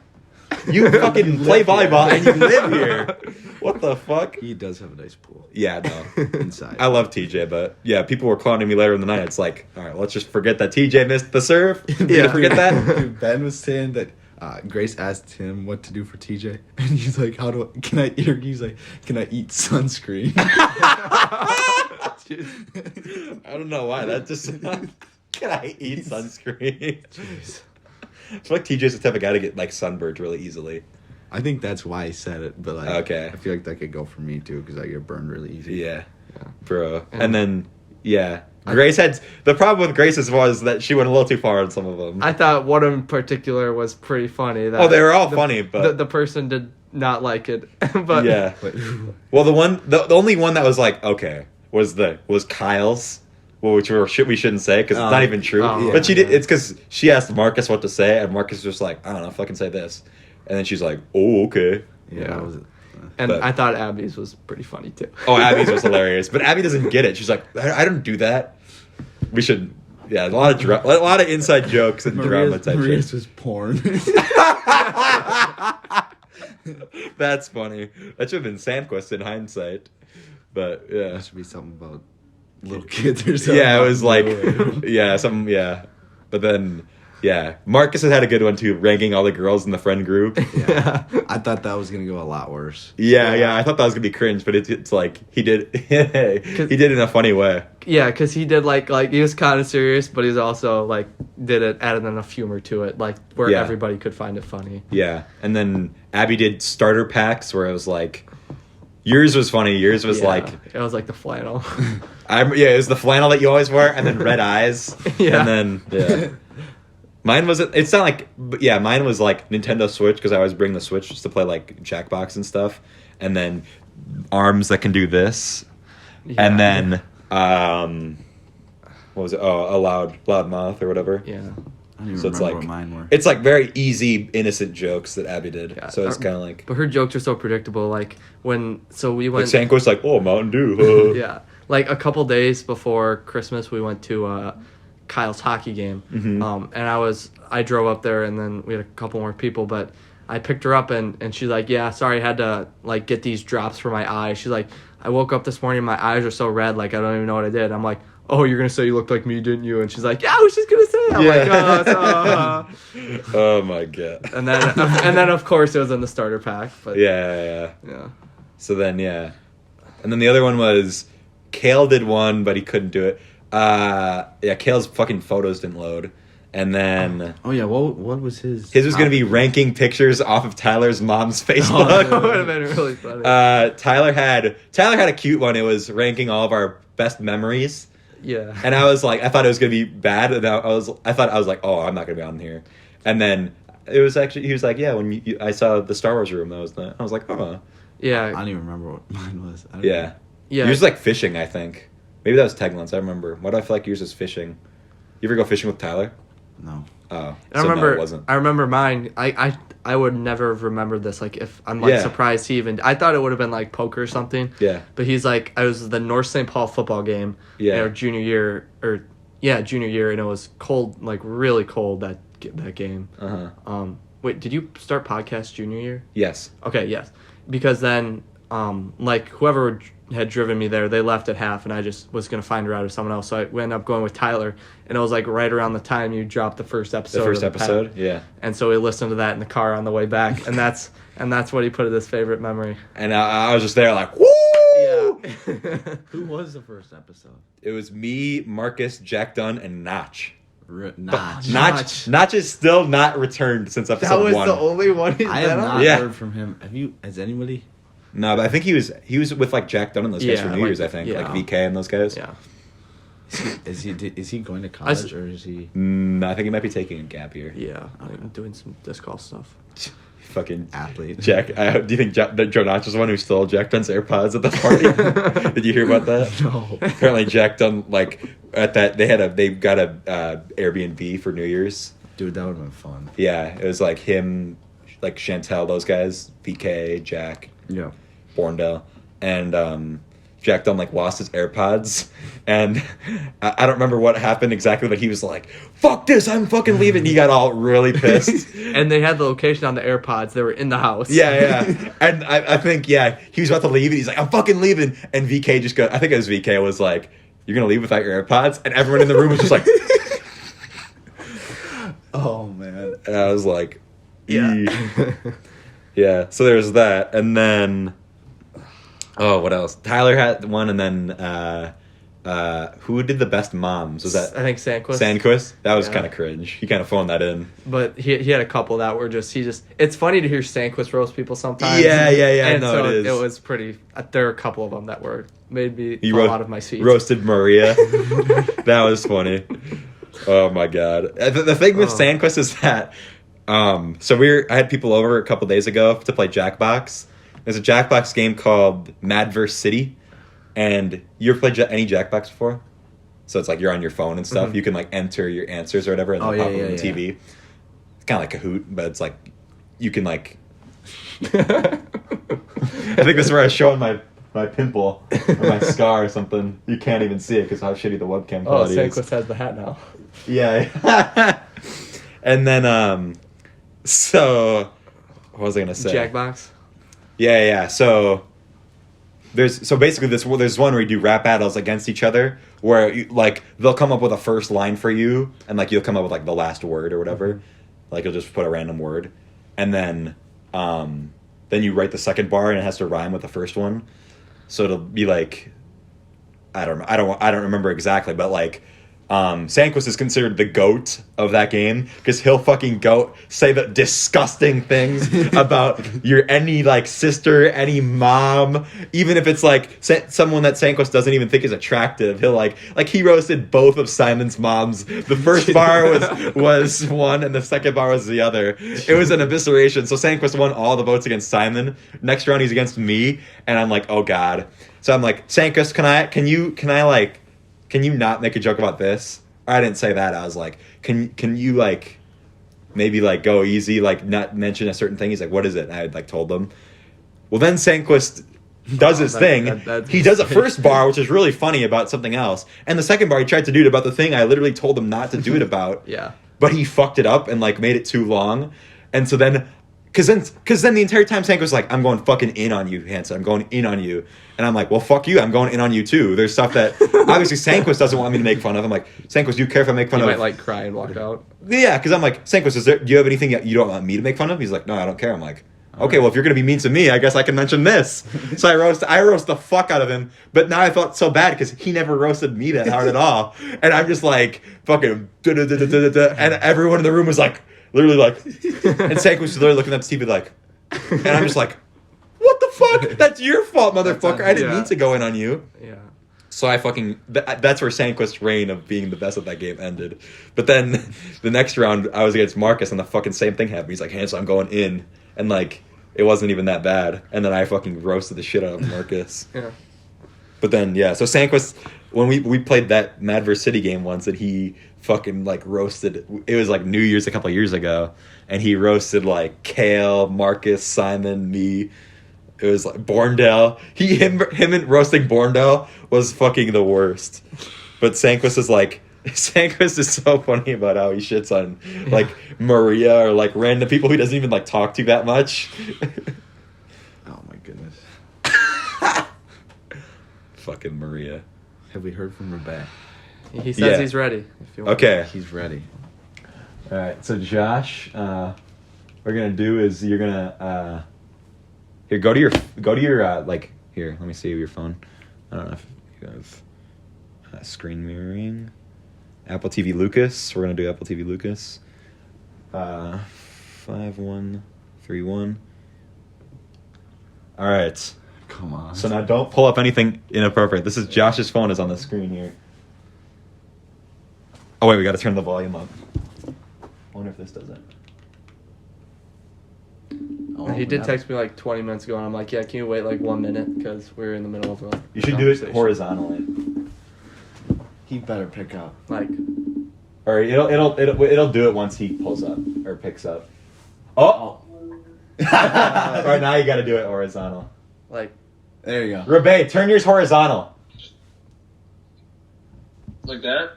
"You fucking play volleyball and you live here? What the fuck?" He does have a nice pool. Yeah, no. Inside. I love TJ, but yeah, people were clowning me later in the night. It's like, all right, let's just forget that TJ missed the serve. Yeah. Forget that. Dude, Ben was saying that Grace asked him what to do for TJ, and he's like, he's like, can I eat sunscreen? I don't know why. That just can I eat sunscreen? Jeez. I feel like TJ's the type of guy to get like sunburned really easily. I think that's why he said it, but like, Okay. I feel like that could go for me too, because I get burned really easy. Yeah, bro. And then Grace had the problem with Grace's was that she went a little too far on some of them. I thought one in particular was pretty funny. That They were all funny, but the person did not like it. But yeah. But, Well, the only one that was like okay was Kyle's. Well, which we shouldn't say because it's not even true. Oh, but she did. It's because she asked Marcus what to say, and Marcus was just like, I don't know, fucking say this. And then she's like, oh, okay. yeah, that was, and but- I thought Abby's was pretty funny too. Oh, Abby's was hilarious, but Abby doesn't get it. She's like, I don't do that. We should, a lot of inside jokes and drama type Maria's shit. was porn. That's funny. That should have been Sandquist in hindsight, but yeah. That should be something about little kids or something. Yeah, it was like, But then, Marcus had a good one too, ranking all the girls in the friend group. Yeah. I thought that was gonna go a lot worse. Yeah, I thought that was gonna be cringe, but it's like he did he did it in a funny way. Yeah, because he did like he was kind of serious, but he's also like added enough humor to it, like where everybody could find it funny. Yeah, and then Abby did starter packs where it was like, yours was funny. Yours was like, it was like the flannel. it was the flannel that you always wear, and then red eyes, Yeah. and then mine was it's not like mine was like Nintendo Switch because I always bring the Switch just to play like Jackbox and stuff, and then arms that can do this, and then what was it? Oh, a Loudmouth or whatever. Yeah. I don't even So it's remember like what mine were. it's like very easy, innocent jokes that Abby did. Yeah. So it's kind of like But her jokes are so predictable. Like we like went. Sandquist like, oh, Mountain Dew. Yeah, like a couple days before Christmas, we went to Kyle's hockey game, and I drove up there, and then we had a couple more people, but I picked her up, and she's like, yeah, sorry, I had to like get these drops for my eyes. She's like, I woke up this morning, my eyes are so red, like I don't even know what I did. I'm like, oh, you're gonna say you looked like me, didn't you? And she's like, yeah, I was just gonna say it. I'm like, Oh my god. and then of course it was in the starter pack, but Yeah. yeah. So then and then the other one was Kale did one, but he couldn't do it. Kale's fucking photos didn't load, and then Oh yeah, what was his? his was gonna be ranking pictures off of Tyler's mom's That Facebook. would have been really funny. Tyler had a cute one. It was ranking all of our best memories. Yeah. And I was like, I thought it was gonna be bad, and I was like, oh, I'm not gonna be on here. And then it was actually, he was like, yeah, when I saw the Star Wars room, I was like, oh, Yeah. I don't even remember what mine was. I don't yeah. Yeah. Yours was like fishing, I think. Maybe that was Taglin's. I remember. Why do I feel like yours was fishing? You ever go fishing with Tyler? know. Oh, And no, it wasn't. I remember mine. I would never have remembered this. Like if I'm like surprised he even. I thought it would have been like poker or something. Yeah. But he's like, I was the North St. Paul football game. Yeah. Junior year, and it was cold, like really cold that that game. Wait, did you start podcast junior year? Yes. Okay, yes. Because then, like, whoever had driven me there, they left at half, and I just was going to find a ride with someone else. So I ended up going with Tyler, and it was, like, right around the time you dropped the first episode. The first episode, yeah. And so we listened to that in the car on the way back, and that's what he put as his favorite memory. And I was just there like, woo! Yeah. Who was the first episode? It was me, Marcus, Jack Dunn, and Notch. Notch. Notch is still not returned since That episode was 1. the only one he's I been have on? not Yeah. heard from him. Has anybody? No, but I think he was with like Jack Dunn and those guys for New like, Year's. I think yeah. like VK and those guys. Yeah. Is he going to college or is he I think he might be taking a gap year. Yeah. I'm doing some disc golf stuff. Fucking athlete? Jack. Do you think that Joe Notch was the one who stole Jack Dunn's AirPods at the party? Did you hear about that? No. Apparently, Jack Dunn at that they got a Airbnb for New Year's. Dude, that would have been fun. Yeah, it was like him, like Chantel, those guys, VK, Jack, Yeah. Borndale, and Jack Dunn like lost his AirPods, and I don't remember what happened exactly, but he was like, "Fuck this, I'm fucking leaving." He got all really pissed. And they had the location on the AirPods. They were in the house. Yeah. And I think, he was about to leave, and he's like, "I'm fucking leaving." And VK just I think it was VK was like, "You're gonna leave without your AirPods?" And everyone in the room was just like, Oh man. and I was like, Yeah. "Eee." Yeah. So there's that, and then, what else? Tyler had one, and then who did the best moms? Was that I think Sandquist. Sandquist? That was Yeah. kind of cringe. He kind of phoned that in. But he had a couple that were just it's funny to hear Sandquist roast people sometimes. Yeah. And No, so it is. it was pretty. There were a couple of them that made me He fall out of my seat. roasted Maria. That was funny. Oh my god. The thing with Sandquist is that so I had people over a couple days ago to play Jackbox. There's a Jackbox game called Madverse City, and you ever played any Jackbox before? So it's like you're on your phone and stuff. Mm-hmm. You can like enter your answers or whatever, and they'll pop up on the TV. It's kind of like Kahoot, but it's like you can like. I think this is where I was showing my pimple or my scar or something. You can't even see it because how shitty the webcam quality is. Sandquist has the hat now. Yeah. And then so what was I gonna say? Jackbox. Yeah. So basically there's one where you do rap battles against each other where like they'll come up with a first line for you and like you'll come up with like the last word or whatever. Like you'll just put a random word, and then you write the second bar and it has to rhyme with the first one. So it'll be like I don't remember exactly, but like Sandquist is considered the GOAT of that game because he'll fucking say the disgusting things about any like sister, any mom, even if it's like someone that Sandquist doesn't even think is attractive. He'll like he roasted both of Simon's moms. The first bar was one and the second bar was the other. It was an evisceration. So Sandquist won all the votes against Simon. Next round he's against me, and I'm like, oh god. So I'm like, Sandquist, can you not make a joke about this? Or I didn't say that. I was like, can you like maybe like go easy, like not mention a certain thing? He's like, what is it? And I had like told him. Well, then Sandquist does his thing. He does a first bar, which is really funny about something else. And the second bar, he tried to do it about the thing I literally told him not to do it about. Yeah. But he fucked it up and like made it too long. And so then... Because then the entire time Sandquist was like, I'm going fucking in on you, Hanson. I'm going in on you. And I'm like, well, fuck you. I'm going in on you, too. There's stuff that obviously Sandquist doesn't want me to make fun of. I'm like, Sandquist, do you care if I make fun You of... might like cry and walk out. Yeah, because I'm like, Sandquist, do you have anything that you don't want me to make fun of? He's like, no, I don't care. I'm like, okay, well, if you're going to be mean to me, I guess I can mention this. So I roast the fuck out of him. But now I felt so bad because he never roasted me that hard at all. And I'm just like, fucking... And everyone in the room was like, literally like... And Sandquist was literally looking at the TV like... And I'm just like, what the fuck? That's your fault, motherfucker. I didn't mean to go in on you. Yeah. So I fucking... That's where Sandquist's reign of being the best at that game ended. But then the next round, I was against Marcus, and the fucking same thing happened. He's like, Hansel, I'm going in. And like, it wasn't even that bad. And then I fucking roasted the shit out of Marcus. Yeah. But then, yeah. So Sandquist, when we played that Madverse City game once, and he fucking like roasted... It was like New Year's a couple of years ago. And he roasted like Kale, Marcus, Simon, me. It was like Borndale. Him and roasting Borndale was fucking the worst. But Sandquist is like, Sandquist is so funny about how he shits on like Maria or like random people he doesn't even like talk to that much. Oh my goodness. Fucking Maria. Have we heard from Rabaey? He says Yeah. he's ready. If you want. Okay. He's ready. All right. So Josh, what we're gonna do is you're gonna here go to your like here. Let me see your phone. I don't know if you have screen mirroring. Apple TV Lukas. We're gonna do Apple TV Lukas. 5131. All right. Come on. So now don't pull up anything inappropriate. This is Josh's phone is on the screen here. Oh wait, we got to turn the volume up. I wonder if this does it. He did text me like 20 minutes ago, and I'm like, yeah, can you wait like 1 minute? Because we're in the middle of a You should do it conversation. horizontally. He better pick up. Like, Or it'll do it once he pulls up or picks up. Oh. All right, now you got to do it horizontal. like, There you go. Rabaey, turn yours horizontal. Like that?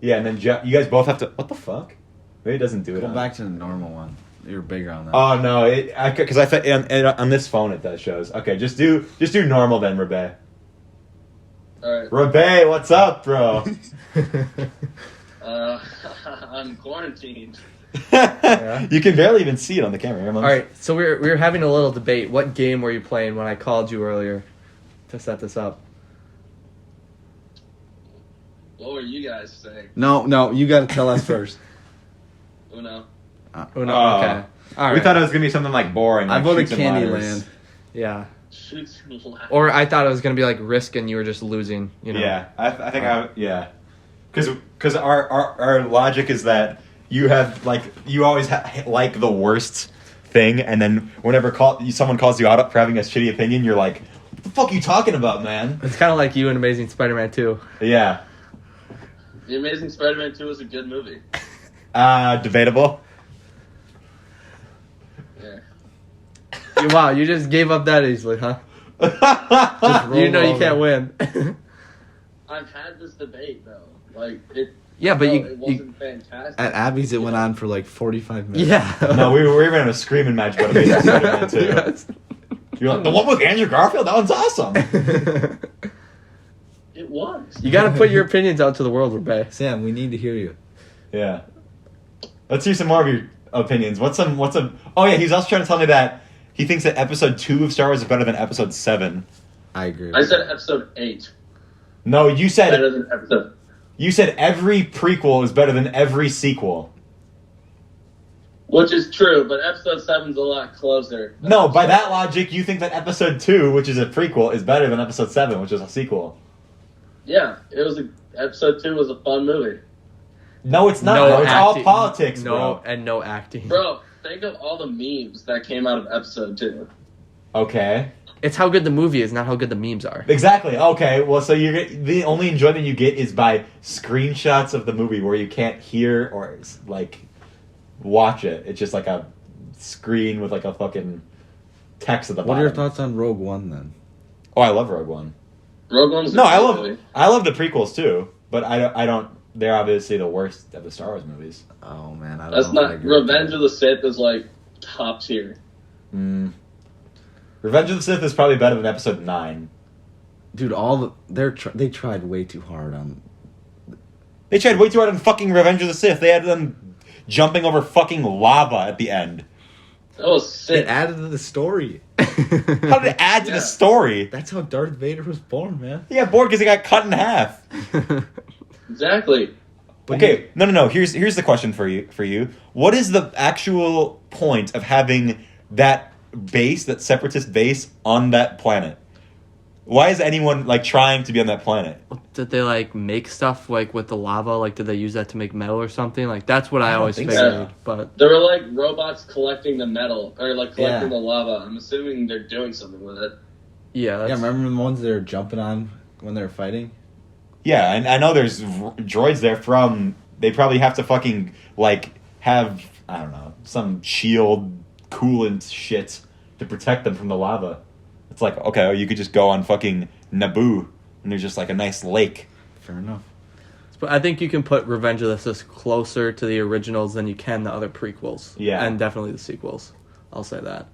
Yeah, and then you guys both have to. What the fuck? Maybe it doesn't do it. Go on- back to the normal one. You're bigger on that. Oh no! Because I thought on this phone it does shows. Okay, just do normal then, Rabaey. Alright. Rabaey, what's up, bro? I'm quarantined. You can barely even see it on the camera. all right. So we were having a little debate. What game were you playing when I called you earlier to set this up? What were you guys saying? No, you got to tell us first. Uno. Oh no. Oh. Okay. All right. We thought it was gonna be something like boring. I Like voted Shoots and Ladders. Candyland. Yeah. Shoots and ladders. Or I thought it was gonna be like Risk, and you were just losing. You know. Yeah, I think yeah, because our logic is that you have like you always like the worst thing, and then whenever someone calls you out for having a shitty opinion, you're like, "What the fuck are you talking about, man?" It's kind of like you in Amazing Spider-Man 2. Yeah, The Amazing Spider-Man 2 was a good movie. debatable. Yeah. Wow, you just gave up that easily, huh? roll You know you over. can't win. I've had this debate, though. Like, it... Yeah, but no, you- it wasn't fantastic. At Abby's, it went on for like 45 minutes. Yeah. No, we were even in a screaming match about Amazing Spider-Man too. Yes. You're like, the one with Andrew Garfield? That one's awesome. It was. You got to put your opinions out to the world, Rabaey. Sam, we need to hear you. Yeah. Let's hear some more of your opinions. What's some? Oh yeah, he's also trying to tell me that he thinks that episode 2 of Star Wars is better than episode 7. I agree. I said episode 8. No, you said Better than episode... you said every prequel is better than every sequel. Which is true, but episode 7's a lot closer. No, by that logic, you think that episode 2, which is a prequel, is better than episode 7, which is a sequel. Yeah, it was episode 2 was a fun movie. No, it's not. No It's all acting. politics, No, bro. and no acting. Bro, think of all the memes that came out of episode 2. Okay. It's how good the movie is, not how good the memes are. Exactly. Okay. Well, so the only enjoyment you get is by screenshots of the movie where you can't hear or like watch it. It's just like a screen with like a fucking text at the What bottom. are your thoughts on Rogue One then? Oh, I love Rogue One. Rogue One's a No, I good love movie. the prequels too, but I don't. They're obviously the worst of the Star Wars movies. Oh man, I don't That's know if I not... agree with Revenge that. of the Sith is like top tier. Revenge of the Sith is probably better than Episode 9. Dude, they tried way too hard on. They tried way too hard on fucking Revenge of the Sith. They had them jumping over fucking lava at the end. That was sick. It added to the story. How did it add to the Yeah. story? That's how Darth Vader was born, man. He got bored because he got cut in half. Exactly. Okay, no. Here's the question for you. What is the actual point of having that base, that separatist base, on that planet? Why is anyone like trying to be on that planet? Did they like make stuff like with the lava? Like, did they use that to make metal or something? Like, that's what I don't always think figured. so. But There were like robots collecting the metal, or like collecting Yeah. the lava. I'm assuming they're doing something with it. yeah, that's, Yeah, remember the ones they were jumping on when they were fighting? Yeah, and I know there's droids there from. They probably have to fucking like have, I don't know, some shield coolant shit to protect them from the lava. It's like, okay, or you could just go on fucking Naboo and there's just like a nice lake. Fair enough. But I think you can put Revenge of the Sith closer to the originals than you can the other prequels. Yeah. And definitely the sequels. I'll say that.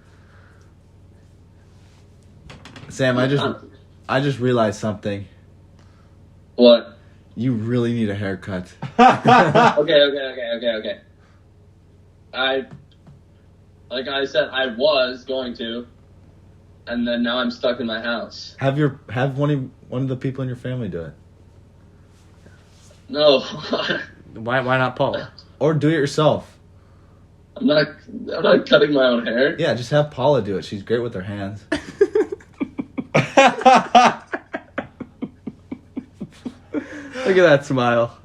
Sam, I just realized something. What? You really need a haircut. Okay. Like I said, I was going to, and then now I'm stuck in my house. Have one of the people in your family do it. No, Why not Paul? Or do it yourself. I'm not cutting my own hair. Yeah, just have Paula do it. She's great with her hands. Look at that smile.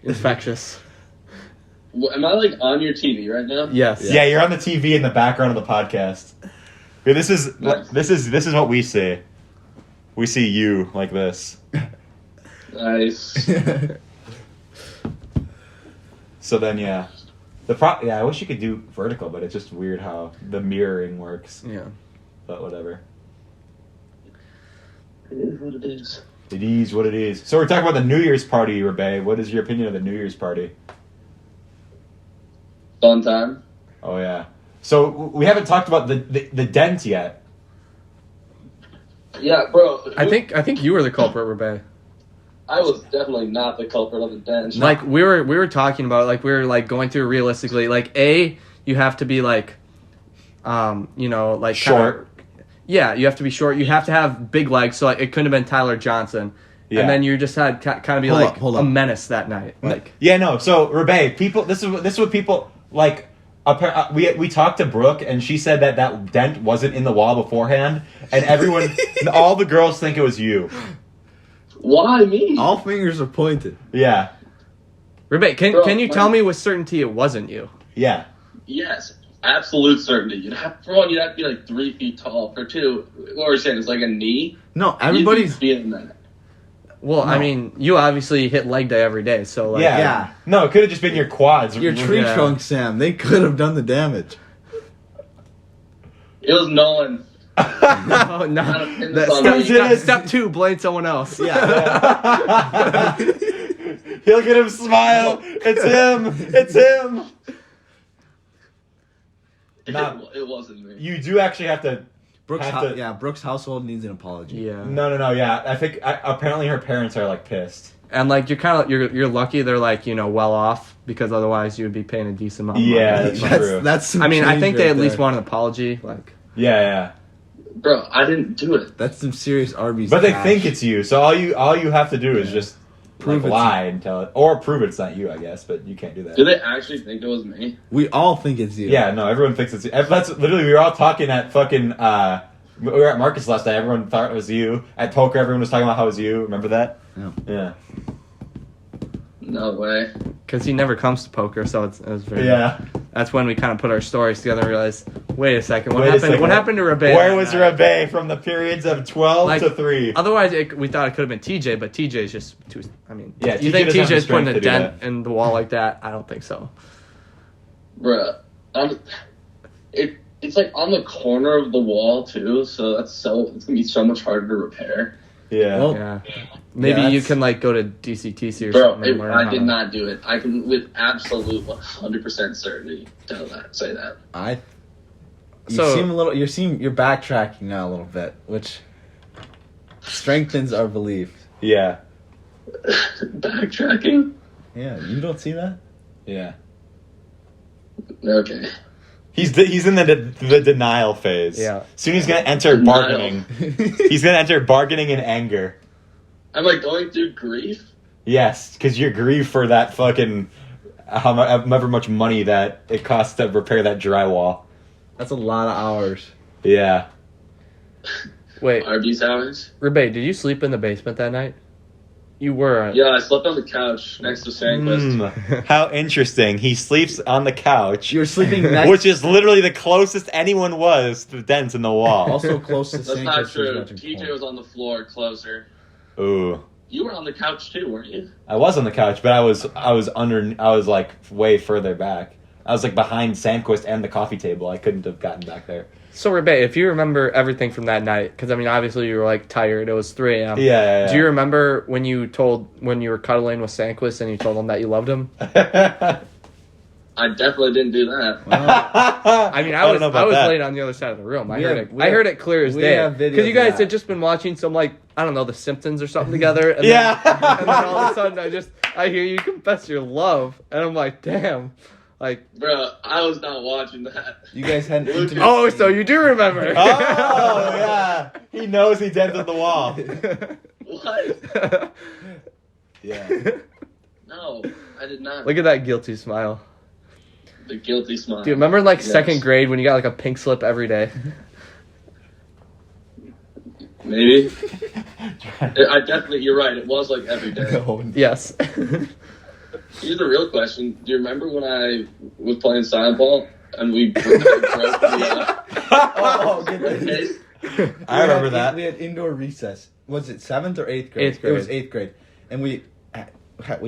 Infectious. Am I like on your TV right now? Yes. Yeah, you're on the TV in the background of the podcast. Yeah, this is what we see. We see you like this. Nice. So then, yeah, I wish you could do vertical, but it's just weird how the mirroring works. Yeah. But whatever. It is what it is. It is what it is. So we're talking about the New Year's party, Rabaey. What is your opinion of the New Year's party? Fun time. Oh yeah. So we haven't talked about the dent yet. Yeah, bro. I think you were the culprit, Rabaey. I was definitely not the culprit of the bench. Like we were talking about, like we were like going through realistically, like you have to be like, like Short. Yeah, you have to be short. You have to have big legs. So like, it couldn't have been Tyler Johnson. Yeah. And then you just had kind of be Hold a up. menace that night. Like Yeah, no. So Rabaey, people, this is what people like. We talked to Brooke, and she said that dent wasn't in the wall beforehand, and everyone, all the girls think it was you. Why me? All fingers are pointed. Yeah, Rabaey, Bro, can you tell me with certainty it wasn't you? yeah. Yes, absolute certainty. You'd have to be like 3 feet tall. For two, what we're saying is like a knee. No, everybody's... You'd be in that. Well, No. I mean, you obviously hit leg day every day, so like, Yeah. No, it could have just been your quads. Your tree Yeah. trunk, Sam. They could have done the damage. It was Nolan. Oh, no. Not a pin this on Step, me. step two, blame someone else. Yeah. He'll get him smile. It's him. It's him. Nah. It wasn't me. You do actually have to. Brooke's household needs an apology. Yeah. No. Yeah, I think apparently her parents are like pissed. And like you're lucky they're like, well off, because otherwise you would be paying a decent amount of money. Yeah, that's true. That's some I mean, I change think they right at least there. want an apology. Like, Yeah. Bro, I didn't do it. That's some serious Arby's But they cash. think it's you, so all you have to do is just Prove it's lie and tell it, or prove it's not you, I guess. But you can't do that. Do they actually think it was me? We all think it's you. Yeah, no, everyone thinks it's you. That's literally, we were all talking at fucking. We were at Marcus last night. Everyone thought it was you. At poker, everyone was talking about how it was you. Remember that? Yeah. No way. because he never comes to poker, so it was very. Yeah. That's when we kind of put our stories together and realized, wait a second, what Wait a happened? second. What happened to Rabaey? Where that was night? Rabaey from the periods of 12 to 3? Otherwise, we thought it could have been TJ, but TJ's just too. I mean, Yeah, you TJ think doesn't have the TJ's putting strength a to do dent in the wall like that? I don't think so. Bruh. It's like on the corner of the wall too, so it's gonna be so much harder to repair. Yeah. Well, Yeah, maybe Yeah, you that's- can like go to DCTC or Bro, something. and learn I how did to- not do it. I can with absolute 100% certainty say that. You're backtracking now a little bit, which strengthens our belief. Yeah. Backtracking? Yeah, you don't see that? Yeah. Okay. He's in the denial phase. Yeah. Soon he's gonna enter Denial. bargaining. He's gonna enter bargaining and anger. I'm like going through grief. Yes, because you're grieved for that fucking however much money that it costs to repair that drywall. That's a lot of hours. Yeah. Wait, Arby's hours. Rabaey, did you sleep in the basement that night? You were. Yeah, I slept on the couch next to Sandquist. How interesting. He sleeps on the couch, You're sleeping next. which is literally the closest anyone was to the dents in the wall. also close to That's Sandquist, not who's true. watching TJ porn. was on the floor closer. Ooh. You were on the couch too, weren't you? I was on the couch, but I was like way further back. I was like behind Sandquist and the coffee table. I couldn't have gotten back there. So, Rabaey, if you remember everything from that night, because, I mean, obviously you were, like, tired. It was 3 a.m. Yeah. Do you remember when you were cuddling with Sandquist and you told him that you loved him? I definitely didn't do that. I mean, I was that. laying on the other side of the room. I heard it clear as day. Because you guys had just been watching some, like, I don't know, The Simpsons or something together. And then all of a sudden, I hear you confess your love. And I'm like, damn. Like, Bro, I was not watching that. You guys had an intimate oh, scene. so you do remember. Oh, yeah. He knows he dented the wall. What? Yeah. No, I did not. Look at that guilty smile. The guilty smile. Dude, remember like Yes. 2nd grade when you got like a pink slip every day? Maybe. I definitely, you're right. It was like every day. No. Yes. Here's the real question. Do you remember when I was playing silent ball and we broke the case? I remember that. We had indoor recess. Was it 7th or 8th grade? 8th grade. It was 8th grade. And we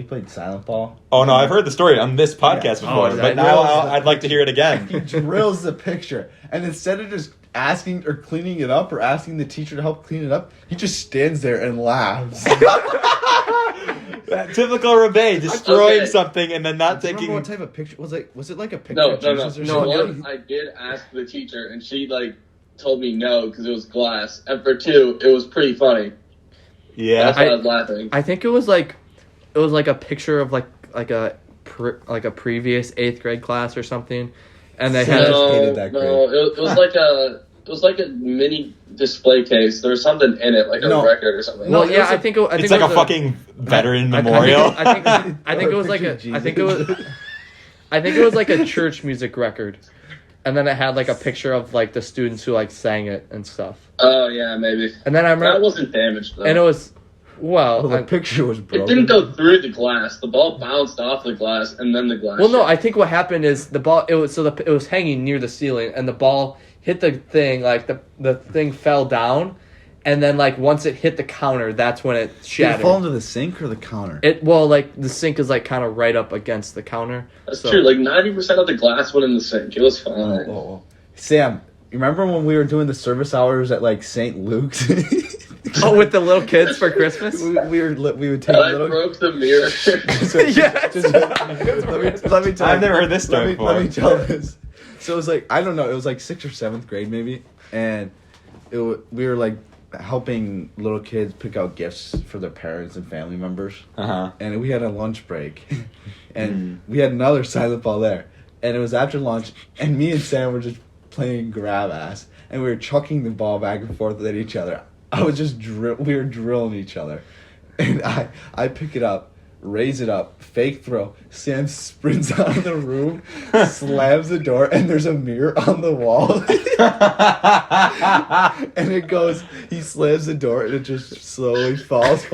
played silent ball. Oh, no, I've heard the story on this podcast Yeah. before, Oh, but that now was the- I'd like to hear it He again. drills the picture. And instead of just asking or cleaning it up or asking the teacher to help clean it up, he just stands there and laughs. That typical Rabaey, destroying Okay. something and then not Do you remember taking... what type of picture? Was it like a picture No, of no, no. Jesus or No, something? One, I did ask the teacher and she like told me no because it was glass. And for 2, it was pretty funny. Yeah. That's why I was laughing. I think it was like a picture of like a previous 8th grade class or something, and they had just hated that It was like a mini display case. There was something in it, like a No. record or something. well, it yeah, was I think it It's was like a fucking veteran I memorial. think it was like I think it was like a church music record, and then it had like a picture of like the students who like sang it and stuff. Oh yeah, maybe. And then I That remember, wasn't damaged though. and it was Oh, the I- picture was It broken. didn't go through the glass. The ball bounced off the glass, and then the glass. Well, no, shattered. I think what happened is the ball. It was hanging near the ceiling, and the ball hit the thing. Like the thing fell down, and then like once it hit the counter, that's when it Did it shattered. fall into the sink or the counter? Like the sink is like kind of right up against the counter. That's so- true. Like 90% of the glass went in the sink. It was fine. Oh. Sam, you remember when we were doing the service hours at like St. Luke's? Oh, with the little kids for Christmas. we would take And I little. broke the mirror. Yes. Let me tell. I've never heard this story Let me before. tell this. So it was like, I don't know, it was like 6th or 7th grade maybe, and we were like helping little kids pick out gifts for their parents and family members, Uh-huh. and we had a lunch break, and we had another silent ball there, and it was after lunch, and me and Sam were just playing grab ass, and we were chucking the ball back and forth at each other. I was just we were drilling each other, and I pick it up, raise it up, fake throw. Sam sprints out of the room, slams the door, and there's a mirror on the wall. And it goes, he slams the door, and it just slowly falls,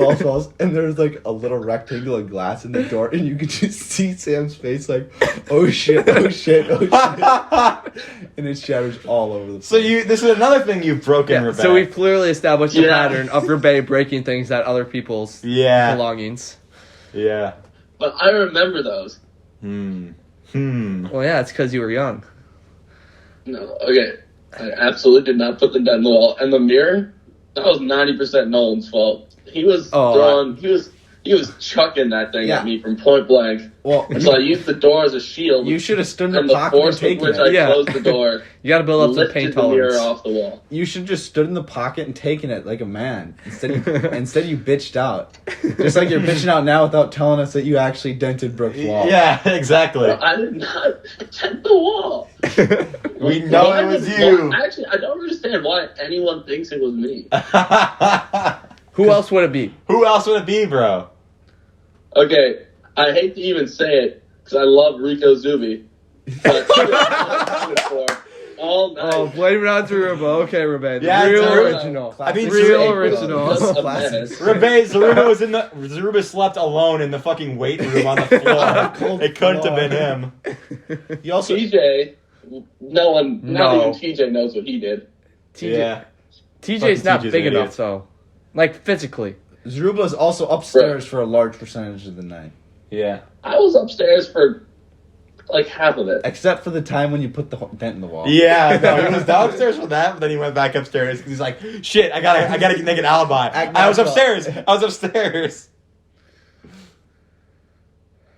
and there's like a little rectangle of glass in the door, and you can just see Sam's face like, oh shit, oh shit, oh shit. And it shatters all over the place. So this is another thing you've broken, Yeah, Rabaey. so we've clearly established a Yeah. pattern of Rabaey breaking things at other people's Yeah. belongings. Yeah. But I remember those. Well, yeah, it's because you were young. No, okay. I absolutely did not put the dent in the wall. And the mirror, that was 90% Nolan's fault. He was he was chucking that thing Yeah. at me from point blank. Well, And so I used the door as a shield. you should have stood in and the the pocket and force with taken which it. I Yeah. closed the door You got to build up some pain lifted the mirror tolerance. off the wall. You should just stood in the pocket and taken it like a man. Instead you bitched out. Just like you're bitching out now without telling us that you actually dented Brooke's wall. Yeah, exactly. I did not dent the wall. We know Why it was did- you. why- Actually, I don't understand why anyone thinks it was me. Who else would it be? Who else would it be, bro? Okay, I hate to even say it because I love Rico Zuby. But he was for all night. Oh, blame it on Zaruba. Okay, Rabaey. Yeah, Real Zaruba. original. I mean, Real Zaruba- original. Just a Classic. mess. Zaruba slept alone in the fucking weight room on the floor. Cold It couldn't floor. have been him. You also TJ, not No. even TJ knows what he did. TJ, Yeah. TJ's not TJ's big an enough, idiot. though. Like, physically. Zeruba's also upstairs for a large percentage of the night. Yeah. I was upstairs for like half of it. Except for the time when you put the dent in the wall. Yeah, no, he was downstairs for that, but then he went back upstairs because he's like, shit, I gotta make an alibi. I was upstairs.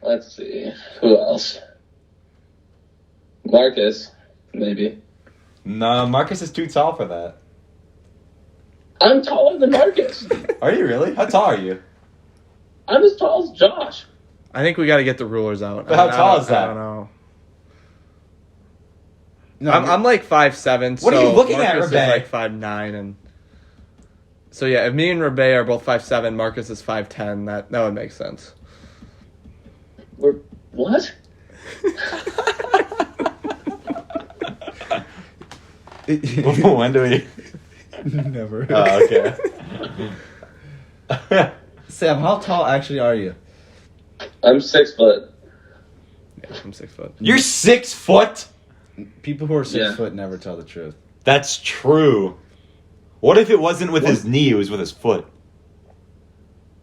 Let's see. Who else? Marcus, maybe. No, Marcus is too tall for that. I'm taller than Marcus. Are you really? How tall are you? I'm as tall as Josh. I think we got to get the rulers out. But how tall is that? I don't know. No, I'm like 5'7". What are you looking at, Marcus Rabaey? is like 5'9", and so yeah, if me and Rabaey are both 5'7", Marcus is 5'10", that would make sense. We're what? When do we? Never. Oh, okay. Sam, how tall actually are you? I'm 6 foot. Yeah, I'm 6 foot. You're 6 foot? People who are 6 Yeah. foot never tell the truth. That's true. What if it wasn't with his knee, it was with his foot?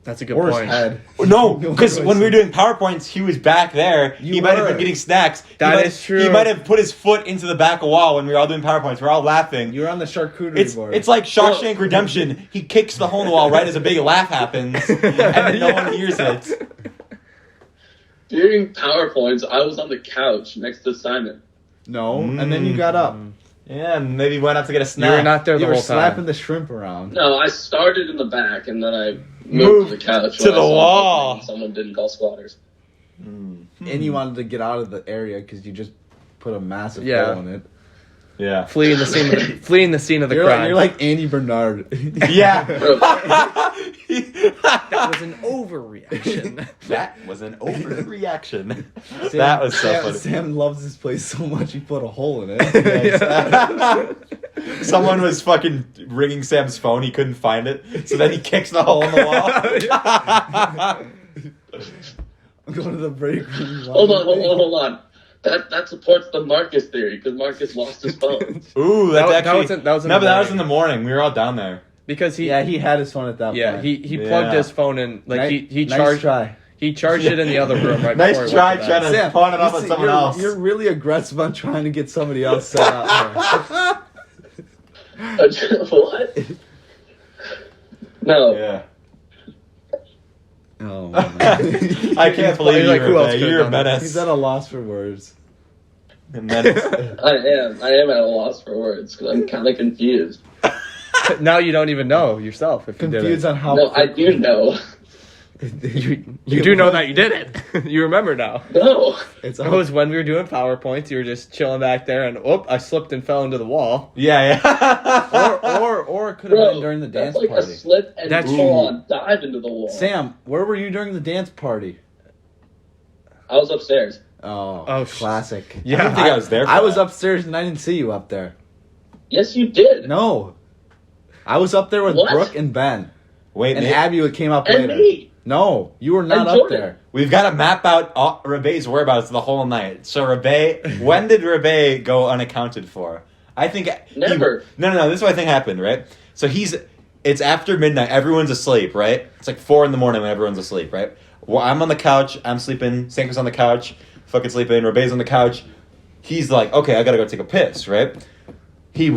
That's a good Or point. his head. No, because when we were doing PowerPoints, he was back there. He might have been getting snacks. That is true. He might have put his foot into the back of the wall when we were all doing PowerPoints. We're all laughing. You were on the charcuterie board. It's like Shawshank Redemption. He kicks the hole in the wall right as a big laugh happens, and then no one hears it. During PowerPoints, I was on the couch next to Simon. No, and then you got up. Yeah, maybe went out to get a You snack. were not there the You were whole slapping time. the shrimp around. No, I started in the back and then I moved to the couch. to when I the saw wall. and someone didn't call squatters. And you wanted to get out of the area because you just put a massive Yeah. hole in it. Yeah. Fleeing the scene of the You're crime. like Andy Bernard. Yeah. That was an overreaction. That was an overreaction. Sam, That was so funny. Sam loves this place so much he put a hole in it. Someone was fucking ringing Sam's phone. He couldn't find it. So then he kicks the hole in the wall. Go to the break room. Hold on. That supports the Marcus theory because Marcus lost his phone. Ooh, that's That actually... was in the no, but that was morning. in the morning. We were all down there. Because he Yeah, he had his phone at that yeah, point. he plugged his phone in, like he Nice charged try. he charged it in the other room right Nice before he try went to trying bed. to- Sam, pawn it off you on see, someone you're- else. You're really aggressive on trying to get somebody else set up. What? No. Yeah. Oh, I can't believe you, like, who else Rabaey. could've You're a done that? menace. He's at a loss for words. A menace. I am at a loss for words because I'm kind of confused. Now you don't even know yourself if you did Confused it. on how. No, I do know. You do know that you did it. You remember now. No. It's It was when we were doing PowerPoints. You were just chilling back there, and I slipped and fell into the wall. Yeah. or it could have been during the dance that's like party. a slip and That's full on dive into the wall. Sam, where were you during the dance party? I was upstairs. Oh, classic. Yeah. I don't think I was there for I was that. upstairs and I didn't see you up there. Yes, you did. No, I was up there with What? Brooke and Ben, Wait, and Nate, Abby came up And later. me. No, you were not And up Jordan. there. we've got to map out Rabaey's whereabouts the whole night. So Rabaey, when did Rabaey go unaccounted for? I think Never. No. This is what I think happened, right? So it's after midnight. Everyone's asleep, right? It's like 4 a.m. when everyone's asleep, right? Well, I'm on the couch. I'm sleeping. Sandquist on the couch. Fucking sleeping. Rabaey's on the couch. He's like, okay, I gotta go take a piss, right? He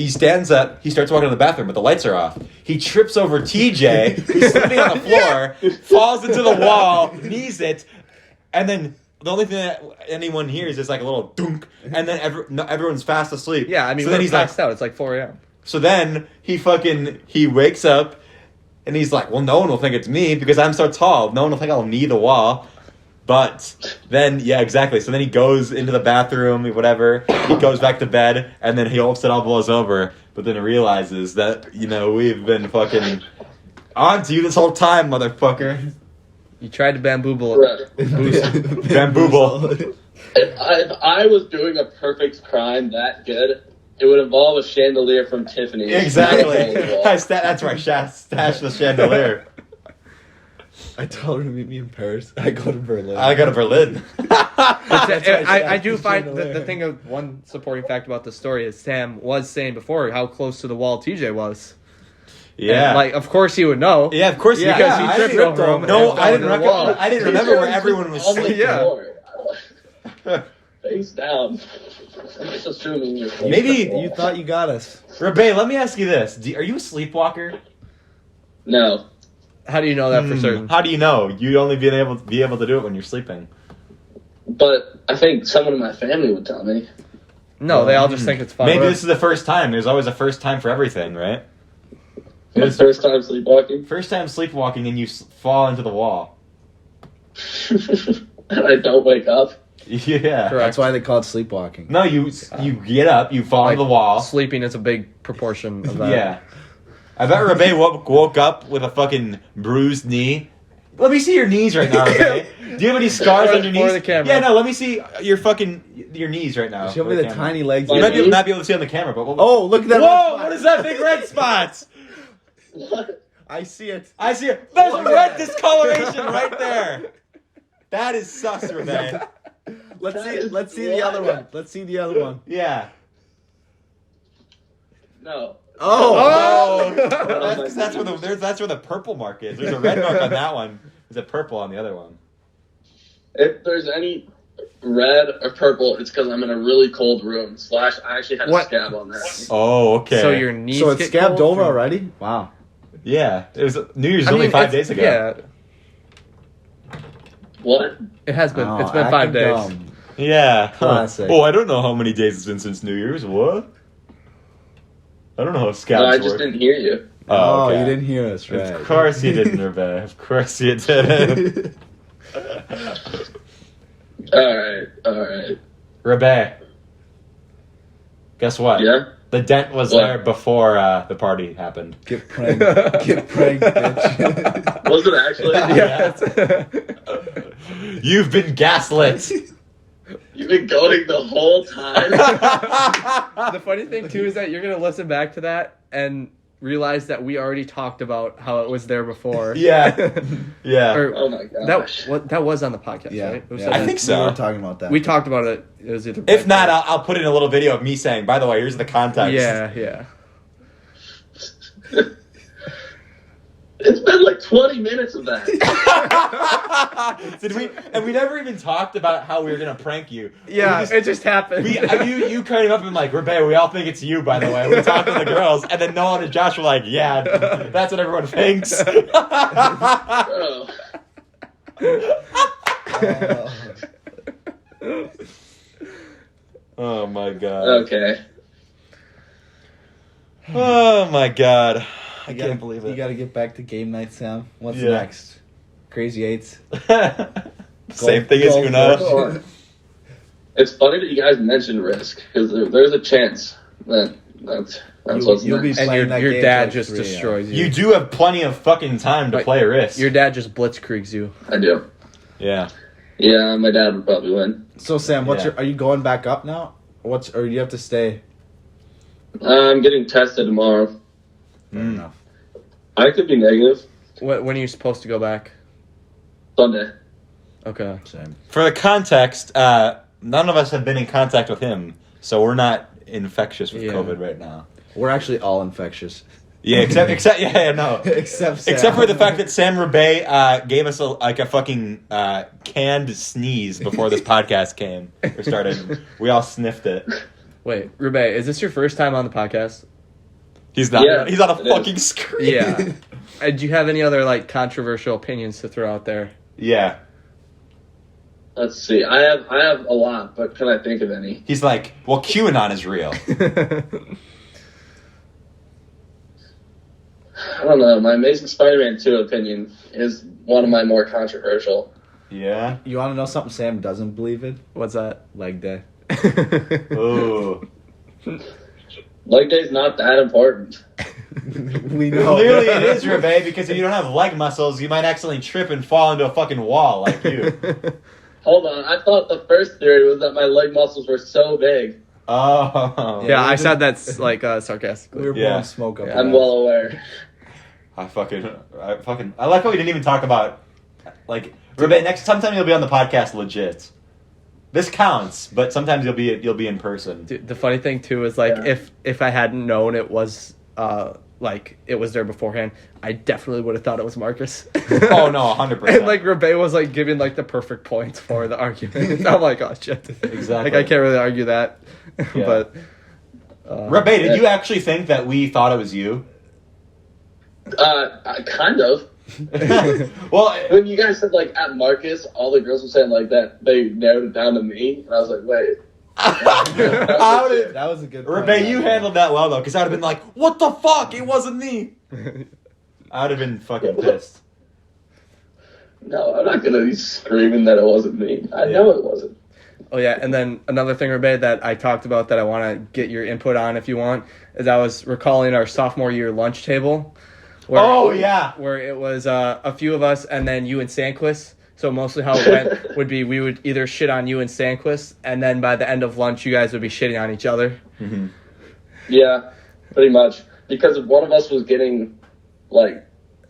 stands up, he starts walking to the bathroom, but the lights are off. He trips over TJ, who's sitting on the floor, falls into the wall, knees it, and then the only thing that anyone hears is like a little dunk, and then everyone's fast asleep. Yeah, I mean, so we're then he's passed like, out. It's like 4 a.m. so then he wakes up, and he's like, well, no one will think it's me because I'm so tall. No one will think I'll knee the wall. But then, yeah, exactly. So then he goes into the bathroom, whatever. He goes back to bed, and then he hopes it all blows over. But then he realizes that, we've been fucking on to you this whole time, motherfucker. You tried to bamboozle it. Correct. Bambooble. If I was doing a perfect crime that good, it would involve a chandelier from Tiffany's. Exactly. Not a That's where I stashed the chandelier. I told her to meet me in Paris. I go to Berlin. I go to Berlin. I do find chandelier. the thing of one supporting fact about the story is Sam was saying before how close to the wall TJ was. Yeah. And, like, of course he would know. Yeah, of course. Because yeah, he tripped over him. No, and I fell didn't into the wall. I didn't remember where everyone was on the sleeping. Yeah. floor. Face down. I'm just assuming you're Maybe You thought you got us. Rabaey, let me ask you this: Are you a sleepwalker? No. How do you know that for certain? How do you know? You'd only be able to do it when you're sleeping. But I think someone in my family would tell me. No, they all just think it's fun. Maybe this is the first time. There's always a first time for everything, right? My first time sleepwalking. First time sleepwalking and you fall into the wall. And I don't wake up. Yeah. Correct. That's why they call it sleepwalking. No, you get up, you fall into the wall. Sleeping is a big proportion of that. Yeah. I bet Rabaey woke up with a fucking bruised knee. Let me see your knees right now, Rabaey. Do you have any scars on your knees? For the camera. Yeah, no, let me see your knees right now. Show for me the camera. tiny legs. You might not be able to see on the camera, but Oh, look at that. Whoa, what is that big red spot? What? I see it. I see it. There's red discoloration right there. That is sus, Rabaey. Let's see the other one. Let's see the other one. Yeah. No. Oh. That's where the purple mark is. There's a red mark on that one. There's a purple on the other one. If there's any red or purple, it's because I'm in a really cold room. / I actually had a scab on that. Oh, okay. So your knees So it's get scabbed cold over from- already? Wow. Yeah, it was New Year's only 5 days ago. Yeah, What? it has been. Oh, It's been 5 acting days. dumb. Yeah. Huh. Classic. Oh, I don't know how many days it's been since New Year's. What? I don't know how scabs No, I work. just didn't hear you. Oh, okay. you didn't hear us, right? Of course you didn't, Rabaey. Of course you didn't. Alright. Rabaey. Guess what? Yeah? The dent was What? there before the party happened. Get pranked. Get pranked, bitch. Was it actually? Yeah. You've been gaslit. You've been going the whole time? The funny thing too is that you're gonna listen back to that and realize that we already talked about how it was there before. Yeah. Yeah. Or, Oh my gosh. that was on the podcast, Yeah, right? It was yeah. I think so. We were talking about that. We talked about it. It was either. If not, I'll put in a little video of me saying, by the way, here's the context. Yeah. It's been like 20 minutes of that. Did we? And we never even talked about how we were gonna prank you. Yeah, We just- it just happened. you came up and like, Rabaey, we all think it's you, by the way. We talked to the girls, and then Nolan and Josh were like, yeah, that's what everyone thinks. Oh. Oh my god. Okay. Oh my god. I You gotta- can't believe You it. got to get back to game night, Sam. What's Yeah. next? Crazy Eights. Same thing as Golf Uno. course. It's funny that you guys mentioned risk, because there's a chance that that's what's You'll be next. and playing that your game dad till just 3 a.m. destroys you. You do have plenty of fucking time to Like, play Risk. Your dad just blitzkriegs you. I do. Yeah. Yeah, my dad would probably win. So Sam, Yeah. are you going back up now? Or do you have to stay? I'm getting tested tomorrow. Fair enough. I could be negative. When are you supposed to go back? Sunday. Okay. Same. For the context, none of us have been in contact with him, so we're not infectious with Yeah. COVID right now. We're actually all infectious. Yeah, except yeah, no. Except Sam. Except for the fact that Sam Rabaey gave us a fucking canned sneeze before this podcast started. We all sniffed it. Wait, Rabaey, is this your first time on the podcast? He's not. Yeah, he's on a it fucking is. screen. Yeah. Do you have any other like controversial opinions to throw out there? Yeah. Let's see. I have a lot, but can I think of any? He's like, well, QAnon is real. I don't know. My Amazing Spider-Man 2 opinion is one of my more controversial. Yeah. You want to know something Sam doesn't believe in? What's that? Leg day. Ooh. Leg day's not that important. We know. Clearly it is, Rabaey, because if you don't have leg muscles, you might accidentally trip and fall into a fucking wall like you. Hold on. I thought the first theory was that my leg muscles were so big. Oh. Yeah, I said that's like sarcastically. We were Yeah. blowing smoke up. Yeah. our I'm ass. well aware. I like how we didn't even talk about, like, Rabaey, sometime you'll be on the podcast legit. This counts, but sometimes you'll be in person. Dude, the funny thing too is like Yeah. if I hadn't known it was like it was there beforehand, I definitely would have thought it was Marcus. Oh no, 100%. And like Rabaey was like giving like the perfect points for the argument. I'm like, oh shit. Exactly. Like I can't really argue that. Yeah. But Rabaey, did you actually think that we thought it was you? Kind of. Well, When you guys said like at Marcus, all the girls were saying like that. They narrowed it down to me, and I was like, wait. how did That was a good point. Rabaey? You handled that well though, because I'd have been like, "What the fuck? It wasn't me." I'd have been fucking pissed. No, I'm not gonna be screaming that it wasn't me. I know it wasn't. Oh yeah, and then another thing, Rabaey, that I talked about that I want to get your input on if you want, is I was recalling our sophomore year lunch table. Where where it was a few of us and then you and Sandquist. So mostly how it went would be we would either shit on you and Sandquist, and then by the end of lunch, you guys would be shitting on each other. Mm-hmm. Yeah, pretty much. Because if one of us was getting like,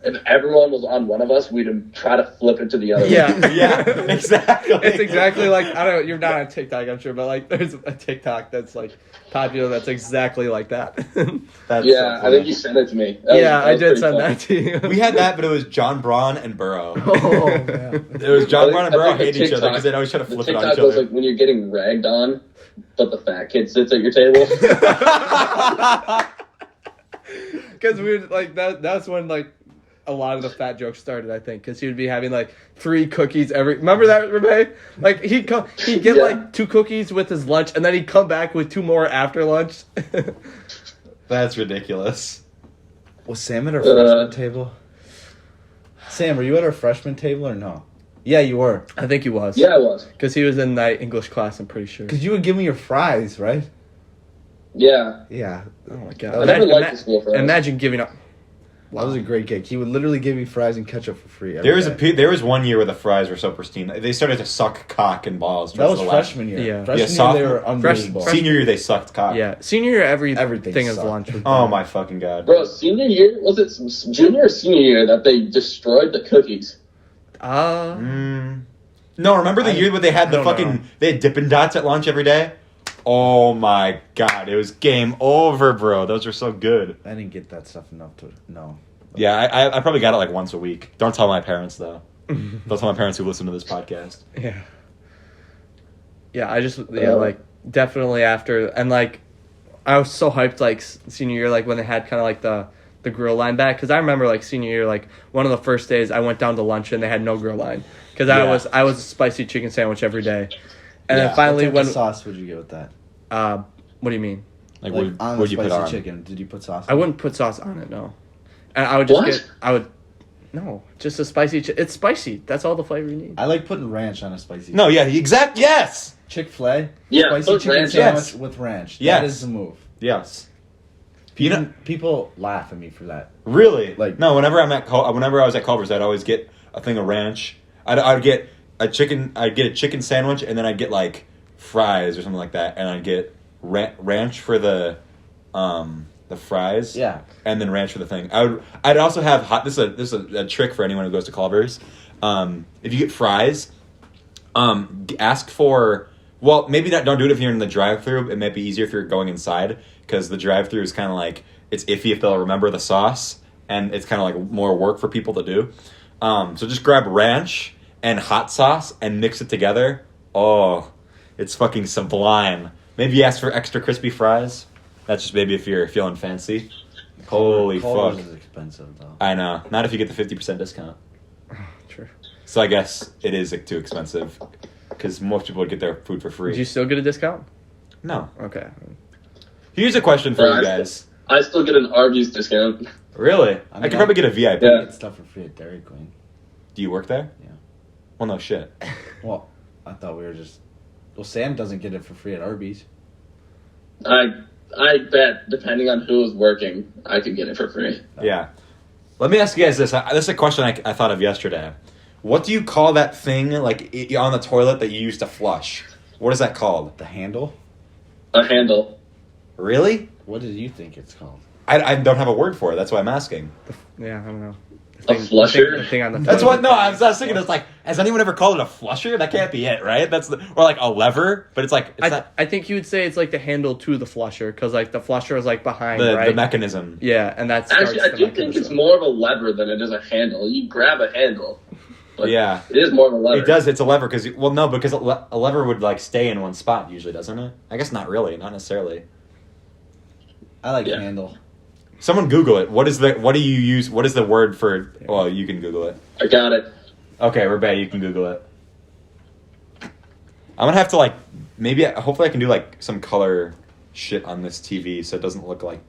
if everyone was on one of us, we'd try to flip it to the other. Yeah, Yeah, exactly. It's exactly like, I don't know, you're not on TikTok, I'm sure, but like there's a TikTok that's like popular that's exactly like that. That's Yeah, so I think you sent it to me. I did pretty send funny. that to you. We had that, but it was John Braun and Burrow. Oh, man. It was John Braun and Burrow I think hate each other TikTok- because they'd always try to The flip it on TikTok each was other. like when you're getting ragged on, but the fat kid sits at your table. Because we would like that's when like a lot of the fat jokes started, I think, because he would be having like 3 cookies every. Remember that, Rabaey? Like he'd get Yeah. like 2 cookies with his lunch, and then he'd come back with 2 more after lunch. That's ridiculous. Was Sam at our freshman table? Sam, were you at our freshman table or no? Yeah, you were. I think he was. Yeah, I was. Because he was in night English class, I'm pretty sure. Because you would give me your fries, right? Yeah. Yeah. Oh my god! I never liked the school fries. Imagine giving up. That was a great gig. He would literally give me fries and ketchup for free. There was one year where the fries were so pristine. They started to suck cock and balls. That was the last- freshman year. Yeah. Freshman Yeah, year, they were unbelievable. Senior year, they sucked cock. Yeah, senior year, Everything everything is sucked. lunch. was Oh bad. my fucking god. Bro, senior year, was it junior or senior year that they destroyed the cookies? No, remember the year where they had I the don't fucking know. they had Dippin' Dots at lunch every day? Oh my god, it was game over, bro. Those were so good. I didn't get that stuff enough to know. Yeah, I probably got it like once a week. Don't tell my parents though. Don't tell my parents who listen to this podcast. Yeah. Yeah, I just like definitely after, and like I was so hyped like senior year, like when they had kind of like the grill line back, because I remember like senior year, like one of the first days I went down to lunch and they had no grill line, because I was a spicy chicken sandwich every day, and then finally what type when of sauce would you get with that? what do you mean? Like, Like what on would the you put spicy on? chicken, did you put sauce? I wouldn't put sauce on it, no, and I would just What? no, just a spicy. It's spicy. That's all the flavor you need. I like putting ranch on a spicy. No, yeah, yes. Chick-fil-A. Yeah, Spicy put chicken ranch sandwich Yes. with ranch. Yes. That is the move. Yes. People laugh at me for that. Really? Like- no. Whenever whenever I was at Culver's, I'd always get a thing of ranch. I'd get a chicken sandwich, and then I'd get like fries or something like that, and I'd get ranch for the fries. Yeah. And then ranch for the thing. I'd also have hot. This is a trick for anyone who goes to Culver's. If you get fries, ask for. Well, maybe don't do it if you're in the drive-thru. It might be easier if you're going inside, because the drive-thru is kind of like, it's iffy if they'll remember the sauce, and it's kind of like more work for people to do. So just grab ranch and hot sauce and mix it together. Oh, it's fucking sublime. Maybe ask for extra crispy fries. That's just maybe if you're feeling fancy. Holy Culver's fuck. is expensive though. I know. Not if you get the 50% discount. True. So I guess it is too expensive, because most people would get their food for free. Did you still get a discount? No. Okay. Here's a question for you guys. I still get an Arby's discount. Really? I mean, could probably get a VIP. Yeah. Get stuff for free at Dairy Queen. Do you work there? Yeah. Well, no shit. Well, I thought we were just. Well, Sam doesn't get it for free at Arby's. I bet, depending on who is working, I could get it for free. Yeah. Let me ask you guys this. This is a question I thought of yesterday. What do you call that thing, like, on the toilet that you use to flush? What is that called? The handle? A handle. Really? What do you think it's called? I don't have a word for it. That's why I'm asking. Yeah, I don't know. A flusher? The thing on the That's front. what. No, I was thinking. It's like, has anyone ever called it a flusher? That can't be it, right? Or like a lever, but it's like it's not I think you would say it's like the handle to the flusher, because like the flusher is like behind, the right? mechanism. Yeah, and that's Actually, I do think it's more of a lever than it is a handle. You grab a handle. But Yeah, it is more of a lever. it does. It's a lever because because a lever would like stay in one spot usually, doesn't it? I guess not really, not necessarily. I like Yeah. handle. Someone Google it. What do you use? What is the word for? Well, you can Google it. I got it. Okay, Rabaey, you can Google it. I'm gonna have to like hopefully I can do like some color shit on this TV so it doesn't look like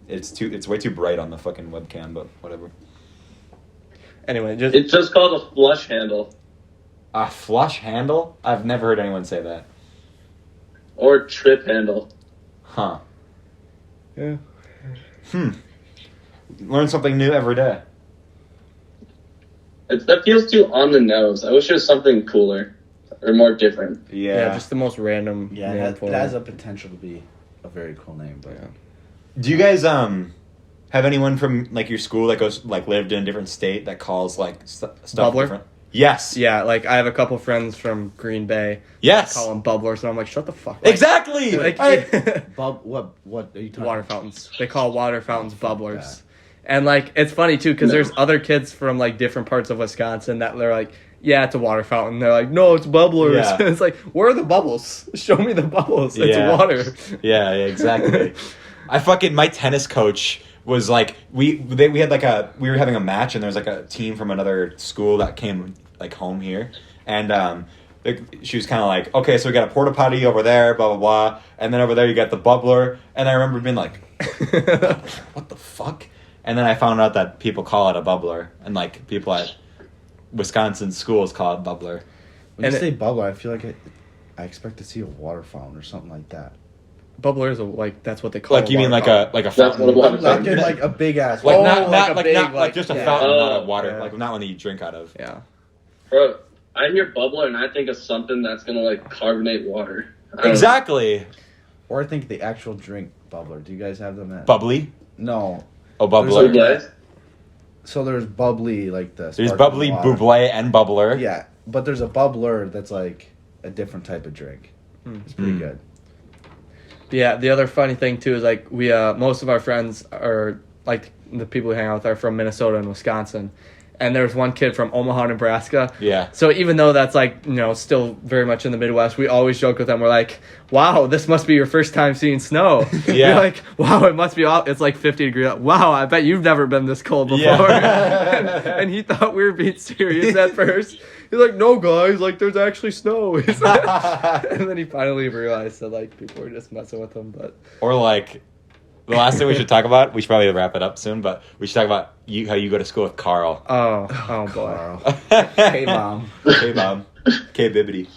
it's way too bright on the fucking webcam, but whatever. Anyway, It's just called a flush handle. A flush handle? I've never heard anyone say that. Or trip handle. Huh. yeah. Learn something new every day. That feels too on the nose. I wish it was something cooler. Or more different. Yeah, just the most random Yeah, name it for has it. a potential to be a very cool name, but Yeah. Do you guys have anyone from like your school that goes like lived in a different state that calls like stuff Bubbler? different? Yes. Yeah, like I have a couple friends from Green Bay. Yes. Call them bubblers, and I'm like, shut the fuck up. Exactly. Like, what are you talking water about? fountains. They call water fountains fuck bubblers. that. And like it's funny too, because there's other kids from like different parts of Wisconsin that they're like, yeah, it's a water fountain. They're like, no, it's bubblers. Yeah. It's like, where are the bubbles? Show me the bubbles. It's Yeah. water. Yeah, exactly. My tennis coach was like we had like we were having a match and there was like a team from another school that came like home here and she was kind of like, okay, so we got a porta potty over there, blah blah blah, and then over there you got the bubbler, and I remember being like, what the fuck? And then I found out that people call it a bubbler, and like people at Wisconsin schools call it bubbler. When And you say bubbler, I feel like I expect to see a water fountain or something like that. Bubbler is that's what they call Like a you mean water like fountain. a fountain? That's what it was. Like in like a big ass. Like Oh, not like a like big, not like like- just a yeah. fountain, not a Oh, water, yeah. like not one that you drink out of. Yeah. Bro, I hear bubbler and I think of something that's gonna like carbonate water. I don't know. Exactly. Or I think the actual drink bubbler. Do you guys have them at? Bubbly. No. Oh, There's bubbler. like- Bubbler? So there's bubbly like the. There's sparkling bubbly, water. bubbler, and bubbler. Yeah, but there's a bubbler that's like a different type of drink. It's pretty good. Yeah, the other funny thing too is like we most of our friends are like the people we hang out with are from Minnesota and Wisconsin. And there's one kid from Omaha, Nebraska. Yeah. So even though that's like, still very much in the Midwest, we always joke with them. We're like, wow, this must be your first time seeing snow. Yeah. We're like, wow, it must be, it's like 50 degrees. Wow, I bet you've never been this cold before. Yeah. and he thought we were being serious at first. He's like, no, guys, like there's actually snow. He's like, and then he finally realized that like people were just messing with him. But Or like, the last thing we should talk about, we should probably wrap it up soon, but we should talk about how you go to school with Karl. oh boy. Carl. Hey, mom. Hey, mom. K Bibbity.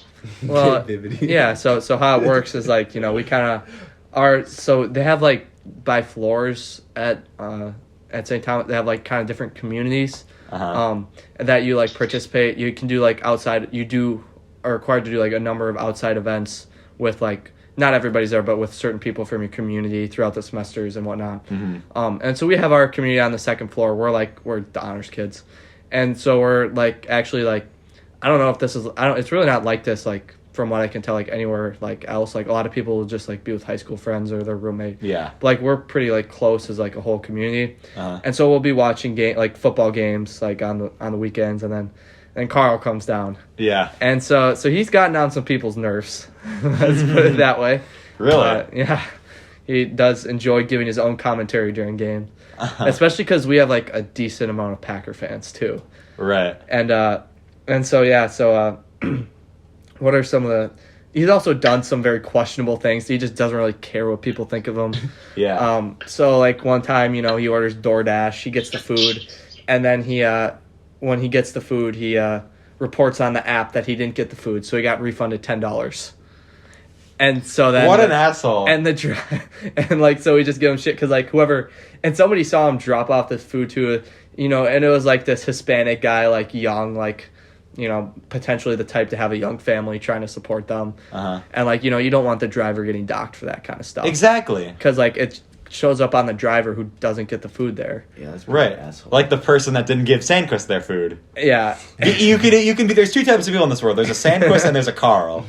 Well, Vividity. yeah. So how it works is like we kind of are. So they have like by floors at St. Thomas. They have like kind of different communities. Uh-huh. That you like participate. You can do like outside. Are required to do like a number of outside events with like. Not everybody's there, but with certain people from your community throughout the semesters and whatnot. Mm-hmm. And so we have our community on the second floor. We're the honors kids, and so we're like actually like I don't know if this is it's really not like this like from what I can tell like anywhere like else. Like a lot of people will just like be with high school friends or their roommate. Yeah. But, like we're pretty like close as like a whole community, Uh-huh. and so we'll be watching like football games like on the weekends, and then Karl comes down. Yeah. And so he's gotten on some people's nerves. Let's put it that way. Really? Yeah. He does enjoy giving his own commentary during games. Uh-huh. Especially because we have like a decent amount of Packer fans too. Right. And so yeah, so what are some of the he's also done some very questionable things. He just doesn't really care what people think of him. Yeah. So like one time, he orders DoorDash, he gets the food, and then when he gets the food, he reports on the app that he didn't get the food, so he got refunded $10. And so then What an asshole. And and like so we just give him shit because like whoever and somebody saw him drop off this food to and it was like this Hispanic guy like young like potentially the type to have a young family trying to support them. Uh-huh. And like you don't want the driver getting docked for that kind of stuff. Exactly. Because like it's shows up on the driver who doesn't get the food there. Yeah, that's really Right. asshole. Like the person that didn't give Sandquist their food. Yeah. You can be. There's two types of people in this world. There's a Sandquist and there's a Karl.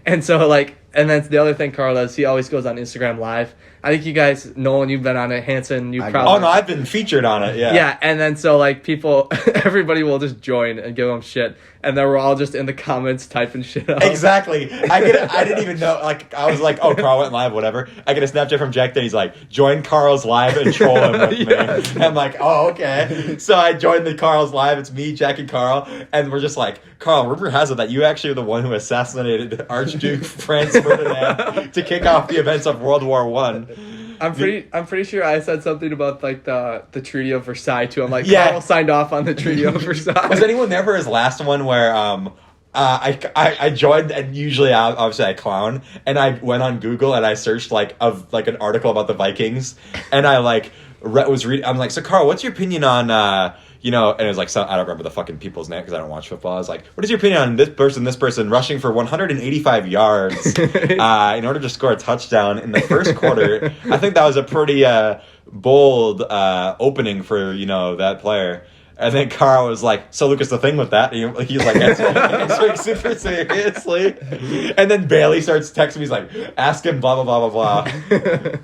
And so, like, and that's the other thing Karl does. He always goes on Instagram Live. I think you guys, Nolan, you've been on it. Hanson, you probably. Oh no, I've been featured on it. Yeah. Yeah, and then so like people, everybody will just join and give them shit, and then we're all just in the comments typing shit up. Exactly. I didn't even know. Like I was like, oh, Karl went live, whatever. I get a Snapchat from Jack that he's like, join Karl's live and troll him with Yes. me. I'm like, oh, okay. So I joined the Karl's live. It's me, Jack, and Karl, and we're just like, Karl, rumor has it that you actually are the one who assassinated Archduke Franz Ferdinand to kick off the events of World War One. I'm pretty sure I said something about like the Treaty of Versailles too. I'm like, Yeah. Karl signed off on the Treaty of Versailles. Was anyone there for his last one where I joined, and usually obviously I clown, and I went on Google and I searched like an article about the Vikings, and I like was reading. I'm like, so Karl, what's your opinion on and it was like, I don't remember the fucking people's name because I don't watch football. I was like, what is your opinion on this person rushing for 185 yards in order to score a touchdown in the first quarter? I think that was a pretty bold opening for that player. And then Karl was like, so Lukas, the thing with that, he was like answering super seriously. And then Bailey starts texting me, he's like, ask him blah, blah, blah, blah, blah.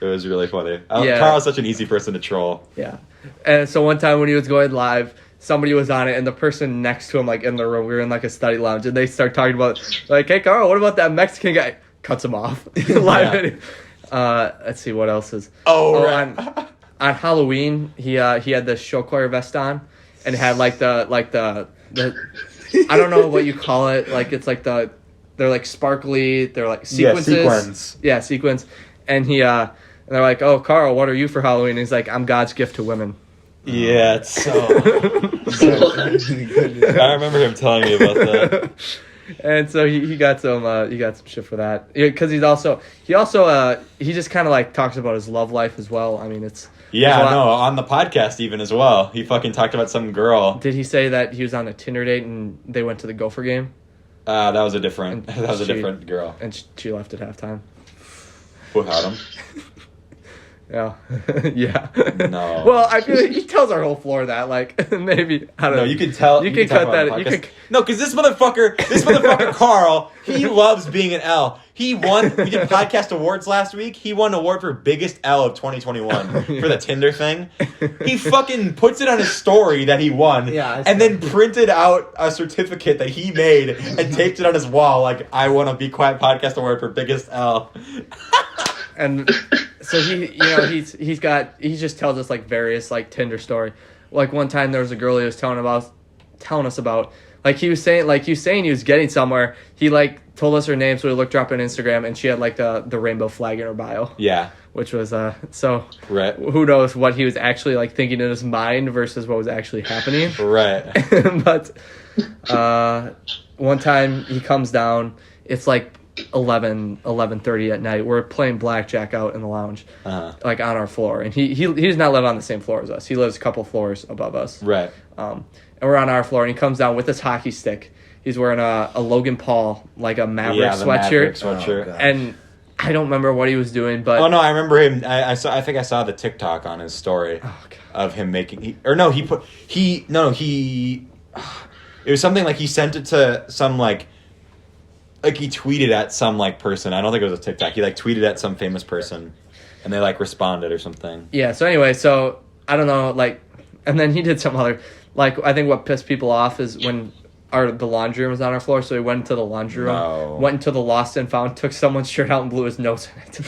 It was really funny. Yeah. Karl's such an easy person to troll. Yeah. And so one time when he was going live, somebody was on it, and the person next to him, like in the room, we were in like a study lounge, and they start talking about, like, hey, Karl, what about that Mexican guy? Cuts him off. Live video. Let's see, what else is. Right. On Halloween, he had the show choir vest on, and had like the I don't know what you call it. Like it's like they're like sparkly. They're like sequences. Yeah, sequins. Yeah, sequins. And and they're like, oh, Karl, what are you for Halloween? And he's like, I'm God's gift to women. Yeah, it's so. I remember him telling me about that. And so he got some shit for that, because he just kind of like talks about his love life as well. I mean, on the podcast even as well. He fucking talked about some girl. Did he say that he was on a Tinder date and they went to the Gopher game? That was a different girl. And she left at halftime. Who had him? Yeah. Yeah. No. Well, I feel like he tells our whole floor that, like, maybe, I don't know. No, you can tell. You can cut that. No, because this motherfucker, Karl, he loves being an L. We did podcast awards last week. He won an award for biggest L of 2021 for the Tinder thing. He fucking puts it on his story that he won, and then printed out a certificate that he made and taped it on his wall like, I won a Be Quiet podcast award for biggest L. And so he just tells us like various like Tinder story. Like one time there was a girl he was telling us about. Like he was saying he was getting somewhere. He like told us her name, so we looked her up on Instagram, and she had like the rainbow flag in her bio. Yeah. Which was so. Right. Who knows what he was actually like thinking in his mind versus what was actually happening. Right. But one time he comes down. It's like 11:30 at night. We're playing blackjack out in the lounge, like on our floor, and he does not live on the same floor as us. He lives a couple floors above us. Right. And we're on our floor, and he comes down with his hockey stick. He's wearing a Logan Paul, like a Maverick sweatshirt. Oh, and I don't remember what he was doing, but I remember him. I think I saw the TikTok on his story of him making. It was something like he sent it to some like he tweeted at some like person. I don't think it was a TikTok. He like tweeted at some famous person, and they like responded or something. Yeah. So anyway, I don't know, like, and then he did some other, like, I think what pissed people off is when the laundry room was on our floor, so he went into the laundry room, went into the lost and found, took someone's shirt out and blew his nose in it.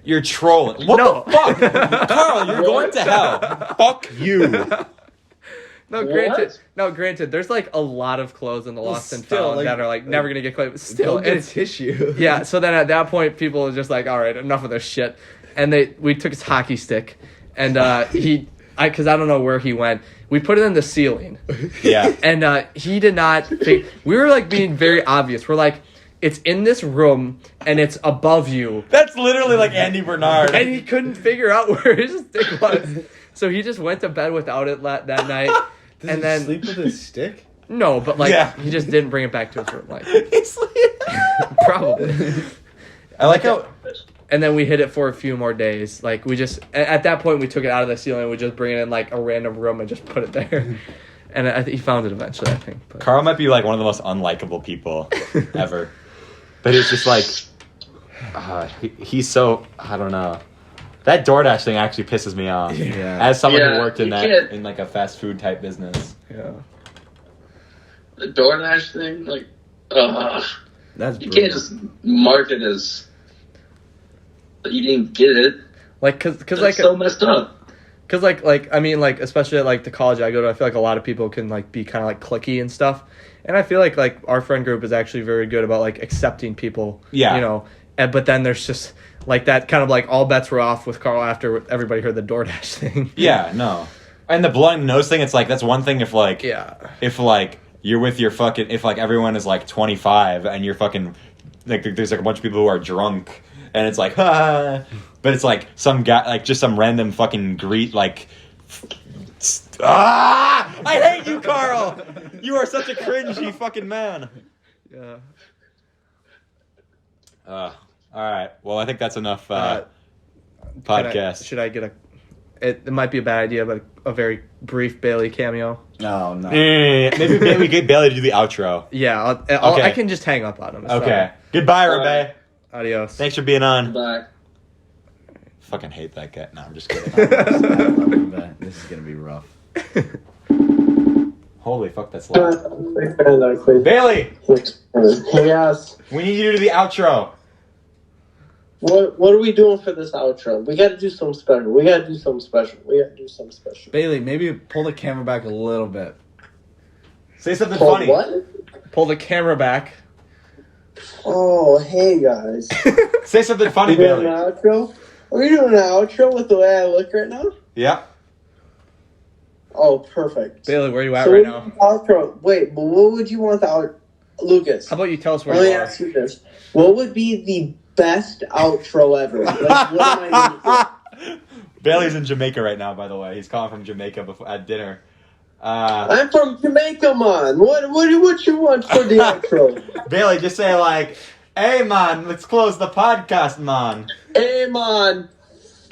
You're trolling. What the fuck? Karl, you're going to hell. Fuck you. Granted, there's like a lot of clothes in the lost and found that are like never gonna get clean. But still, it's tissue. Yeah. So then at that point, people were just like, all right, enough of this shit. And we took his hockey stick, and because I don't know where he went. We put it in the ceiling. Yeah. And he did not. We were like being very obvious. We're like, it's in this room and it's above you. That's literally like Andy Bernard. And he couldn't figure out where his stick was, so he just went to bed without it that night. Does he sleep with his stick? No, but he just didn't bring it back to his room. Like, probably. I like how And then we hid it for a few more days. Like, we just... At that point, we took it out of the ceiling and we just bring it in, like, a random room and just put it there. And he found it eventually, I think. But. Karl might be, like, one of the most unlikable people ever. But it's just, like... he's so... I don't know. That DoorDash thing actually pisses me off. Yeah. As someone who worked in that, in, like, a fast food type business. Yeah. The DoorDash thing, like... That's you can't just mark it as... You didn't get it. Like, cause That's like... so messed up. Because, like, I mean, like, especially at, like, the college I go to, I feel like a lot of people can, like, be kind of, like, cliquey and stuff. And I feel like, our friend group is actually very good about, like, accepting people. Yeah. You know, but then there's just, like, that kind of, like, all bets were off with Karl after everybody heard the DoorDash thing. Yeah, no. And the blowing nose thing, it's, like, that's one thing if, like... Yeah. If, like, you're with your fucking... If, like, everyone is, like, 25 and you're fucking... Like, there's, like, a bunch of people who are drunk. And it's like, But it's like some guy, like just some random fucking like, I hate you, Karl! You are such a cringy fucking man. Yeah. All right. Well, I think that's enough podcast. Should I get a... It might be a bad idea, but a very brief Bailey cameo. No. Maybe we get Bailey to do the outro. Yeah, Okay. I can just hang up on him. It's Okay. fine. Goodbye, All Rabaey. right. Adios. Thanks for being on. Bye. Fucking hate that guy. No, I'm just kidding. This is gonna be rough. Holy fuck, that's loud. Bailey, Yes. we need you to do the outro. What are we doing for this outro? We got to do something special. Bailey, maybe pull the camera back a little bit. Say something Called funny. what? Pull the camera back. Oh, hey guys. Say something funny, Are we doing Bailey. an outro? Are we doing an outro with the way I look right now? Yeah. Oh, perfect. Bailey, where are you at So right what now? Outro. Wait, but what would you want the out? Lucas. How about you tell us where Let me you are? ask you this: what would be the best outro ever? Like, what am I doing? Bailey's in Jamaica right now, by the way. He's calling from Jamaica at dinner. I'm from Jamaica, man. What you want for the outro? Bailey, just say like, "Hey, man, let's close the podcast, man." Hey, man.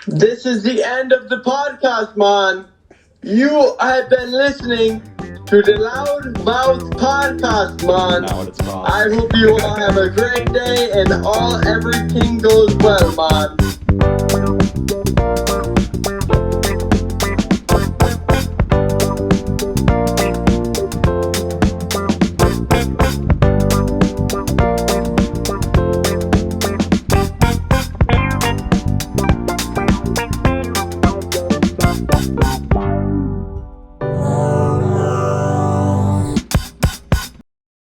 This is the end of the podcast, man. You have been listening to the Loudmouth podcast, man. Not what it's called. I hope you all have a great day and everything goes well, man.